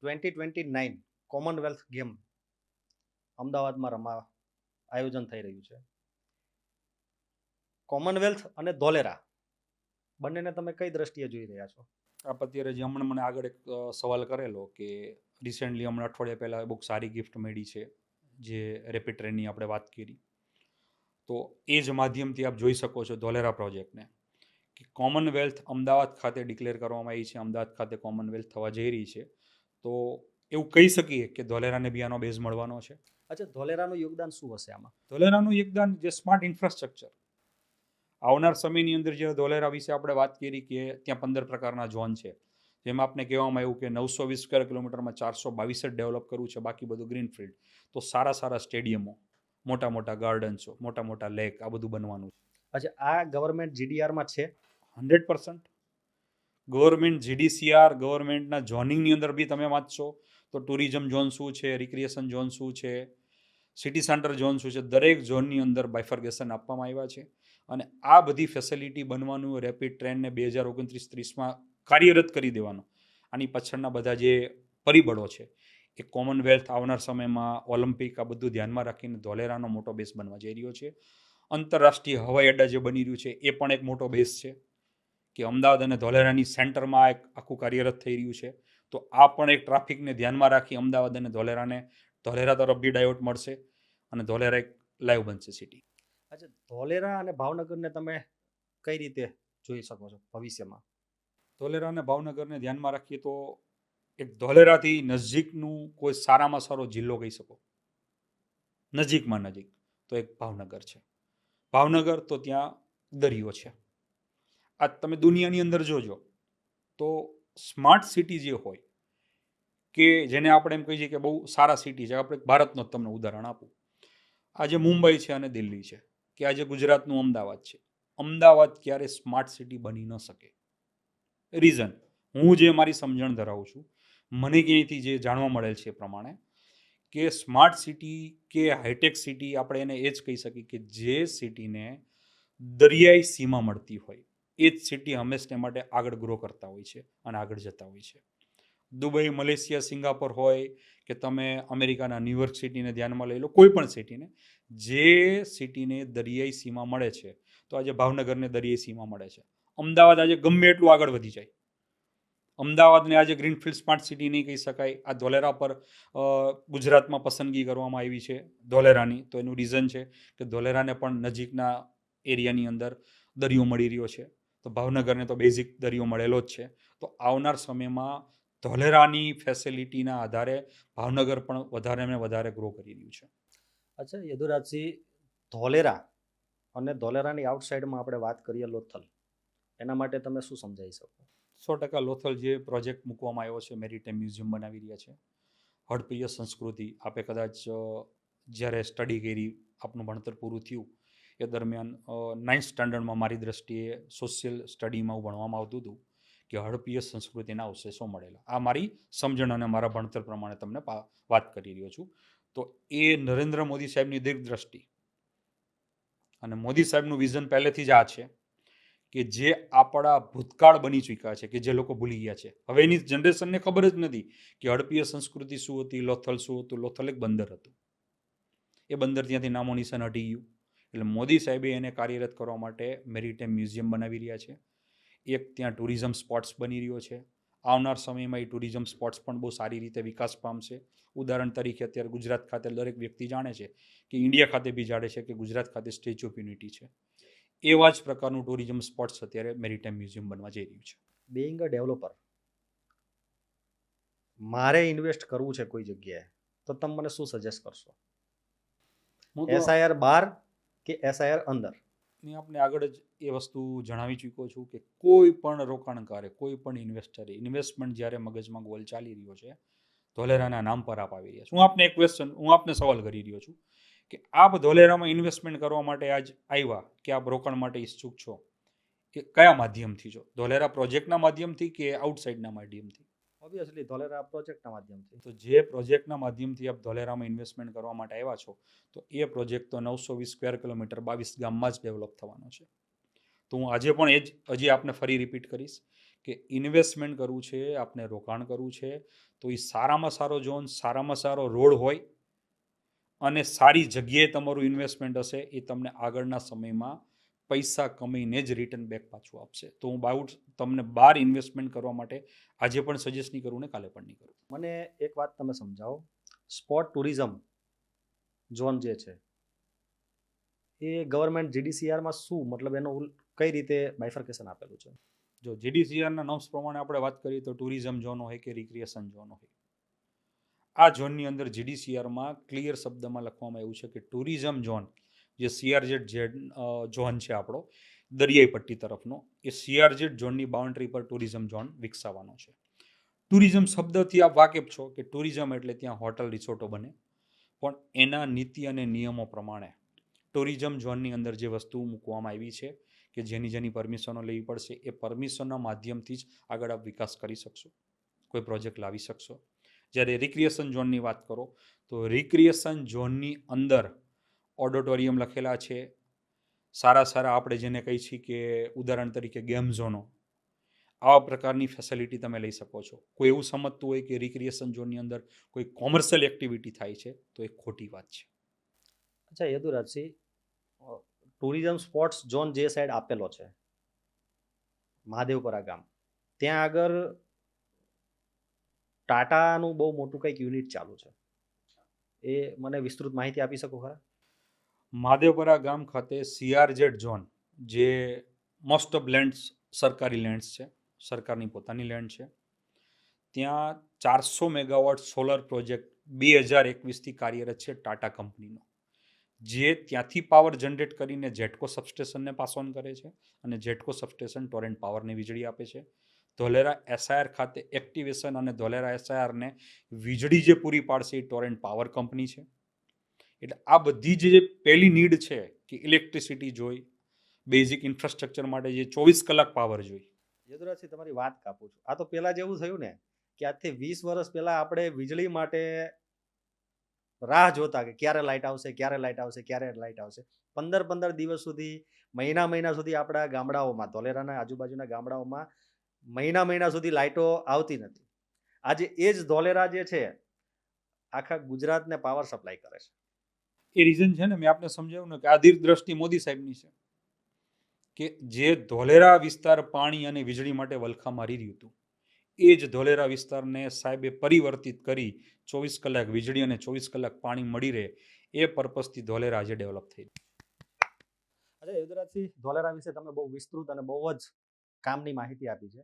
2029 કોમનવેલ્થ ગેમ અમદાવાદમાં આયોજન થઈ રહ્યું છે. કોમનવેલ્થ અને ધોલેરા બંનેને તમે કઈ દ્રષ્ટિએ જોઈ રહ્યા છો? આપ અત્યારે જે હમણાં મને આગળ એક સવાલ કરેલો કે રિસેન્ટલી હમણાં અઠવાડિયા પહેલાં બહુ સારી ગિફ્ટ મળી છે, જે રેપિડ ટ્રેનની આપણે વાત કરી, તો એ જ માધ્યમથી આપ જોઈ શકો છો ધોલેરા પ્રોજેક્ટને કે કોમનવેલ્થ અમદાવાદ ખાતે ડિક્લેર કરવામાં આવી છે. અમદાવાદ ખાતે કોમનવેલ્થ થવા જઈ રહી છે, તો એવું કહી શકીએ કે ધોલેરાને બી આનો બેઝ મળવાનો છે. અચ્છા, ધોલેરાનું યોગદાન શું હશે આમાં? ધોલેરાનું યોગદાન જે સ્માર્ટ ઇન્ફ્રાસ્ટ્રક્ચર આવનાર સમયની અંદર જે ધોલેરા વિશે આપણે વાત કરી કે ત્યાં 15 પ્રકારના ઝોન છે, જેમાં આપને કહેવામાં આવ્યું કે 920 સ્ક્વેર કિલોમીટરમાં 422 જ ડેવલપ કરવું છે, બાકી બધું ગ્રીનફિલ્ડ. તો સારા સ્ટેડિયમો, મોટા ગાર્ડન્સો, મોટા લેક, આ બધું બનવાનું છે. અચ્છા, આ ગવર્મેન્ટ GDRમાં છે? 100% ગવર્મેન્ટ GDCR, ગવર્મેન્ટના ઝોનિંગની અંદર બી તમે વાંચશો તો ટુરિઝમ ઝોન શું છે, રિક્રિએશન ઝોન શું છે, સિટી સેન્ટર ઝોન શું છે, દરેક ઝોનની અંદર બાયફર્ગેશન આપવામાં આવ્યા છે. અને આ બધી ફેસિલિટી બનવાનું, રેપિડ ટ્રેનને 2029-30માં કાર્યરત કરી દેવાનું, આની પાછળના બધા જે પરિબળો છે એ કોમનવેલ્થ, આવનાર સમયમાં ઓલિમ્પિક, આ બધું ધ્યાનમાં રાખીને ધોલેરાનો મોટો બેઝ બનવા જઈ રહ્યો છે. આંતરરાષ્ટ્રીય હવાઈ અડ્ડા જે બની રહ્યું છે એ પણ એક મોટો બેઝ છે કે અમદાવાદ અને ધોલેરાની સેન્ટરમાં એક આખું કાર્યરત થઈ રહ્યું છે. તો આ પણ એક ટ્રાફિકને ધ્યાનમાં રાખી અમદાવાદ અને ધોલેરા તરફ બી ડાયવર્ટ મળશે અને ધોલેરા એક લાઈવ બનશે સિટી. અચ્છા, ધોલેરા અને ભાવનગરને તમે કઈ રીતે જોઈ શકો છો ભવિષ્યમાં? ધોલેરા અને ભાવનગરને ધ્યાનમાં રાખીએ તો એક ધોલેરાથી નજીકનું કોઈ સારામાં સારો જિલ્લો કહી શકો, નજીક તો એક ભાવનગર છે. ભાવનગર તો ત્યાં દરિયો છે, આ તમે દુનિયાની અંદર જોજો તો સ્માર્ટ સિટી જે હોય કે જેને આપણે એમ કહીએ કે બહુ સારા સિટી છે, આપણે ભારતનો જ તમને ઉદાહરણ આપું, આજે મુંબઈ છે અને દિલ્હી છે, કે આજે ગુજરાતનું અમદાવાદ છે. અમદાવાદ ક્યારે સ્માર્ટ સિટી બની ન શકે. રીઝન હું જે મારી સમજણ ધરાવું છું, મને ક્યાંયથી જે જાણવા મળેલ છે એ પ્રમાણે, કે સ્માર્ટ સિટી કે હાઈટેક સિટી આપણે એને એ જ કહી શકીએ કે જે સિટીને દરિયાઈ સીમા મળતી હોય એ જ સિટી હંમેશને માટે આગળ ગ્રો કરતા હોય છે અને આગળ જતા હોય છે. દુબઈ, મલેશિયા, સિંગાપોર હોય કે તમે અમેરિકાના ન્યુયોર્ક સિટીને ધ્યાનમાં લઈ લો, કોઈ પણ સિટીને, જે સિટીને દરિયાઈ સીમા મળે છે, તો આજે ભાવનગરને દરિયાઈ સીમા મળે છે. અમદાવાદ આજે ગમે એટલું આગળ વધી જાય, અમદાવાદને આજે ગ્રીનફિલ્ડ સ્માર્ટ સિટી નહીં કહી શકાય. આ ધોલેરા પર ગુજરાતમાં પસંદગી કરવામાં આવી છે ધોલેરાની, તો એનું રીઝન છે કે ધોલેરાને પણ નજીકના એરિયાની અંદર દરિયો મળી રહ્યો છે, તો ભાવનગરને તો બેઝિક દરિયો મળેલો જ છે. તો આવનાર સમયમાં ધોલેરાની ફેસિલિટીના આધારે ભાવનગર પણ વધારે ને વધારે ગ્રો કરી રહ્યું છે. અચ્છા યદુરાજસિંહ, ધોલેરા અને ધોલેરાની આઉટસાઇડમાં આપણે વાત કરીએ લોથલ, એના માટે તમે શું સમજાવી શકો? 100% લોથલ જે પ્રોજેક્ટ મૂકવામાં આવ્યો છે, મેરીટાઈમ મ્યુઝિયમ બનાવી રહ્યા છે. હડપ્રિય સંસ્કૃતિ, આપે કદાચ જ્યારે સ્ટડી કરી, આપનું ભણતર પૂરું થયું એ દરમિયાન 9th સ્ટાન્ડર્ડમાં મારી દ્રષ્ટિએ સોશિયલ સ્ટડીમાં ભણવામાં આવતું હતું કે હડપ્રિય સંસ્કૃતિના અવશેષો મળેલા. આ મારી સમજણ અને મારા ભણતર પ્રમાણે તમને વાત કરી રહ્યો છું. તો એ નરેન્દ્ર મોદી સાહેબની દીર્ઘદ્રષ્ટિ અને મોદી સાહેબનું વિઝન પહેલેથી જ આ છે કે જે આપણા ભૂતકાળ બની ચૂક્યા છે, કે જે લોકો ભૂલી ગયા છે. હવે એની જનરેશનને ખબર જ નથી કે હડપ્પીય સંસ્કૃતિ શું હતી, લોથલ શું હતું. લોથલ એક બંદર હતું, એ બંદર ત્યાંથી નામો નિશાન હટી ગયું. એટલે મોદી સાહેબે એને કાર્યરત કરવા માટે મેરીટાઈમ મ્યુઝિયમ બનાવી રહ્યા છે. એક ત્યાં ટુરિઝમ સ્પોટ્સ બની રહ્યો છે. આવનાર સમયમાં એ ટુરિઝમ સ્પોટ્સ પણ બહુ સારી રીતે વિકાસ પામશે. ઉદાહરણ તરીકે અત્યારે ગુજરાત ખાતે દરેક વ્યક્તિ જાણે છે કે ઇન્ડિયા ખાતે બી જાણે છે કે ગુજરાત ખાતે સ્ટેચ્યુ ઓફ યુનિટી છે. એવા જ પ્રકારનું ટુરિઝમ સ્પોટ્સ અત્યારે મેરીટાઈમ મ્યુઝિયમ બનવા જઈ રહ્યું છે. બિંગ અ ડેવલપર, મારે ઇન્વેસ્ટ કરવું છે કોઈ જગ્યાએ, તો તમે મને શું સજેસ્ટ કરશો? એસઆઈઆર બહાર કે એસઆઈઆર અંદર? મેં આપને આગળ જ એ વસ્તુ જણાવી ચૂક્યો છું કે કોઈ પણ રોકાણકારે, કોઈ પણ ઇન્વેસ્ટરે, ઇન્વેસ્ટમેન્ટ જ્યારે મગજમાં ગોલ ચાલી રહ્યો છે, ધોલેરાના નામ પર આપ આવી રહ્યા છે. હું આપને સવાલ કરી રહ્યો છું કે આપ ધોલેરામાં ઇન્વેસ્ટમેન્ટ કરવા માટે આજ આવ્યા, કે આપ રોકાણ માટે ઈચ્છુક છો, કે કયા માધ્યમથી છો? ધોલેરા પ્રોજેક્ટના માધ્યમથી કે આઉટસાઇડના માધ્યમથી? ઓબ્વિયસલી ધોલેરા પ્રોજેક્ટના માધ્યમથી. તો જે પ્રોજેક્ટના માધ્યમથી આપ ધોલેરામાં ઇન્વેસ્ટમેન્ટ કરવા માટે આવ્યા છો, તો એ પ્રોજેક્ટ તો 920 સ્ક્વેર કિલોમીટર 22 ગામમાં જ ડેવલપ થવાનો છે. તો હું આજે પણ એ જ હજી આપને ફરી રિપીટ કરીશ કે ઇન્વેસ્ટમેન્ટ કરવું છે, આપને રોકાણ કરવું છે, તો એ સારામાં સારો ઝોન, સારામાં સારો રોડ હોય અને સારી જગ્યાએ તમારું ઇન્વેસ્ટમેન્ટ હશે, એ તમને આગળના સમયમાં પૈસા કમાઈને જ રિટર્ન બેક પાછું આપશે. તો હું તમને બહાર ઇન્વેસ્ટમેન્ટ કરવા માટે આજે પણ સજેસ્ટ નહીં કરું ને કાલે પણ નહીં કરું. મને એક વાત તમે સમજાવો, સ્પોર્ટ ટુરિઝમ ઝોન જે છે એ ગવર્મેન્ટ જીડીસીઆરમાં શું મતલબ એનો કઈ રીતે બાયફર્કેશન આપેલું છે? જો જીડીસીઆરના નોર્મ્સ પ્રમાણે આપણે વાત કરીએ તો ટુરિઝમ ઝોન હોય કે રિક્રિએશન ઝોન હોય, આ ઝોનની અંદર જીડીસીઆરમાં ક્લિયર શબ્દમાં લખવામાં આવ્યું છે કે ટુરિઝમ ઝોન, જે સીઆરઝેડ ઝોન છે આપણો દરિયાઈ પટ્ટી તરફનો, એ સીઆરઝેડ ઝોનની બાઉન્ડ્રી પર ટુરિઝમ ઝોન વિકસાવવાનો છે. ટુરિઝમ શબ્દથી આપ વાકેફ છો કે ટુરિઝમ એટલે ત્યાં હોટલ, રિસોર્ટો બને, પણ એના નીતિ અને નિયમો પ્રમાણે ટુરિઝમ ઝોનની અંદર જે વસ્તુ મૂકવામાં આવી છે કે જેની પરમિશનો લેવી પડશે, એ પરમિશનના માધ્યમથી જ આગળ આપ વિકાસ કરી શકશો, કોઈ પ્રોજેક્ટ લાવી શકશો. જ્યારે રિક્રિએશન ઝોનની વાત કરો તો રિક્રિએશન ઝોનની અંદર ઓડિટોરિયમ લખેલા છે, સારા આપણે જેને કહીએ છીએ કે ઉદાહરણ તરીકે ગેમ ઝોનો, આવા પ્રકારની ફેસિલિટી તમે લઈ શકો છો. કોઈ એવું સમજતું હોય કે રિક્રિએશન ઝોનની અંદર કોઈ કોમર્શિયલ એક્ટિવિટી થાય છે, તો એ ખોટી વાત છે. અચ્છા યદુરાજસિંહ, ટુરિઝમ સ્પોટ્સ ઝોન જે સાઈડ આપેલો છે મહાદેવપરા ગામ, ત્યાં આગળ ટાટાનું બહુ મોટું કંઈક યુનિટ ચાલુ છે, એ મને વિસ્તૃત માહિતી આપી શકો ખરા? મહાદેવપરા ગામ ખાતે સીઆરઝેડ ઝોન, જે મોસ્ટ ઓફ લેન્ડ્સ સરકારી લેન્ડ્સ છે, સરકારની પોતાની લેન્ડ છે, ત્યાં 400 મેગાવોટ સોલર પ્રોજેક્ટ 2021થી કાર્યરત છે ટાટા કંપનીનો. જે ત્યાંથી પાવર જનરેટ કરીને જેટકો સબસ્ટેશનને પાસ ઓન કરે છે અને જેટકો સબસ્ટેશન ટોરેન્ટ પાવરને વીજળી આપે છે. ધોલેરા એસઆઈઆર ખાતે એક્ટિવેશન અને ધોલેરા એસઆઈઆરને વીજળી જે પૂરી પાડશે એ ટોરેન્ટ પાવર કંપની છે. એટલે આ બધી જે પહેલી નીડ છે કે ઇલેક્ટ્રિસિટી જોઈ, બેઝિક ઇન્ફ્રાસ્ટ્રક્ચર માટે જે 24 કલાક પાવર જોઈ. યદુરાજસિંહ, તમારી વાત કાપું છું. આ તો પહેલા જેવું થયું ને કે આજથી 20 વર્ષ પહેલા આપણે વીજળી માટે રાહ જોતા કે ક્યારે લાઇટ આવશે, ક્યારે લાઇટ આવશે, ક્યારે લાઇટ આવશે. 15 દિવસ સુધી, મહિના સુધી આપણા ગામડાઓમાં, ધોલેરાના આજુબાજુના ગામડાઓમાં મહિના સુધી લાઇટો આવતી નથી. આજે એ જ ધોલેરા જે છે આખા ગુજરાતને પાવર સપ્લાય કરે છે. એ રીઝન છે ને, મેં આપને સમજાવ્યું ને કે આ દીર્ઘદ્રષ્ટિ મોદી સાહેબની છે કે જે ધોલેરા વિસ્તાર પાણી અને વીજળી માટે વલખા મારી રહ્યું હતું, એ જ ધોલેરા વિસ્તારને સાહેબે પરિવર્તિત કરી 24 કલાક વીજળી અને 24 કલાક પાણી મળી રહે એ પર્પઝથી ધોલેરા આજે ડેવલપ થઈ. અરે યુવરાજસિંહ, ધોલેરા વિશે તમે બહુ વિસ્તૃત અને બહુ જ કામની માહિતી આપી છે.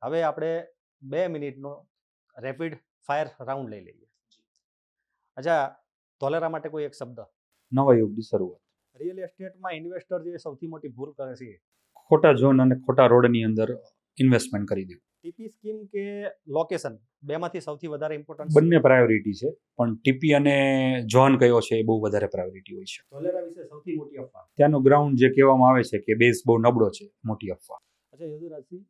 હવે આપણે 2 મિનિટનો રેપિડ ફાયર રાઉન્ડ લઈ લઈએ. અચ્છા, ધોલેરા માટે કોઈ એક શબ્દ. નવા યુગની શરૂઆત. રિયલ એસ્ટેટમાં ઇન્વેસ્ટર જે સૌથી મોટી ભૂલ કરે છે, ખોટા ઝોન અને ખોટા રોડની અંદર ઇન્વેસ્ટમેન્ટ કરી દેવું. ટીપી સ્કીમ કે લોકેશન, બેમાંથી સૌથી વધારે ઇમ્પોર્ટન્સ? બંને પ્રાયોરિટી છે, પણ ટીપી અને ઝોન કયો છે એ બહુ વધારે પ્રાયોરિટી હોય છે. ધોલેરા વિશે સૌથી મોટી અફવા. ત્યાંનો ગ્રાઉન્ડ જે કહેવામાં આવે છે કે બેઝ બહુ નબળો છે, મોટી અફવા. અચ્છા યદુરાજસિંહ,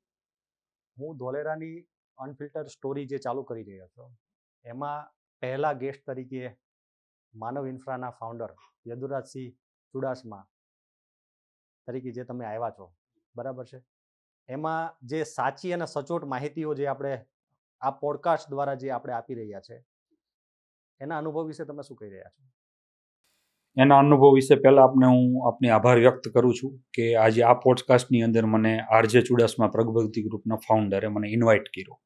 હું ધોલેરાની અનફિલ્ટર સ્ટોરી જે ચાલુ કરી રહ્યો હતો, એમાં પહેલા ગેસ્ટ તરીકે માનવ ઇન્ફ્રાના ફાઉન્ડર યદુરાજસિંહ ચુડાસમા તરીકે જે તમે આવ્યા છો, બરાબર છે? એમાં જે સાચી અને સચોટ માહિતીઓ જે આપણે આ પોડકાસ્ટ દ્વારા જે આપણે આપી રહ્યા છે, એના અનુભવ વિશે તમે શું કહી રહ્યા છો? એના અનુભવ વિશે પહેલા હું આપને આભાર વ્યક્ત કરું છું કે આજે આ પોડકાસ્ટની અંદર મને આરજે ચુડાસમા પ્રગતિ ગ્રુપના ફાઉન્ડરે મને ઇન્વાઇટ કર્યો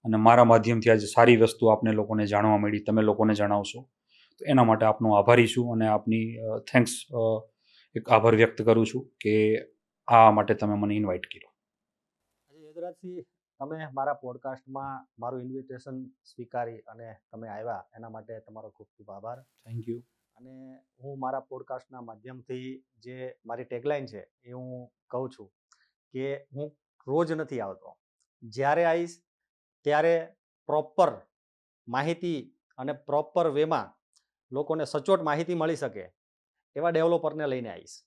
અને મારા માધ્યમથી આજે સારી વસ્તુ આપને લોકોને જાણવા મળી, તમે લોકોને જણાવશો, તો એના માટે આપનો આભારી છું અને આપની થેન્ક્સ એક આભાર વ્યક્ત કરું છું કે આ માટે તમે મને ઇન્વાઇટ કર્યો. યદુરાજસિંહ, તમે મારા પોડકાસ્ટમાં મારું ઇન્વિટેશન સ્વીકારી અને તમે આવ્યા, એના માટે તમારો ખૂબ ખૂબ આભાર. Thank you. અને હું મારા પોડકાસ્ટના માધ્યમથી જે મારી ટેગલાઇન છે એ હું કહું છું કે હું રોજ નથી આવતો, જ્યારે આવીશ ત્યારે પ્રોપર માહિતી અને પ્રોપર વેમાં લોકોને સચોટ માહિતી મળી શકે એવા ડેવલપરને લઈને આવીશ.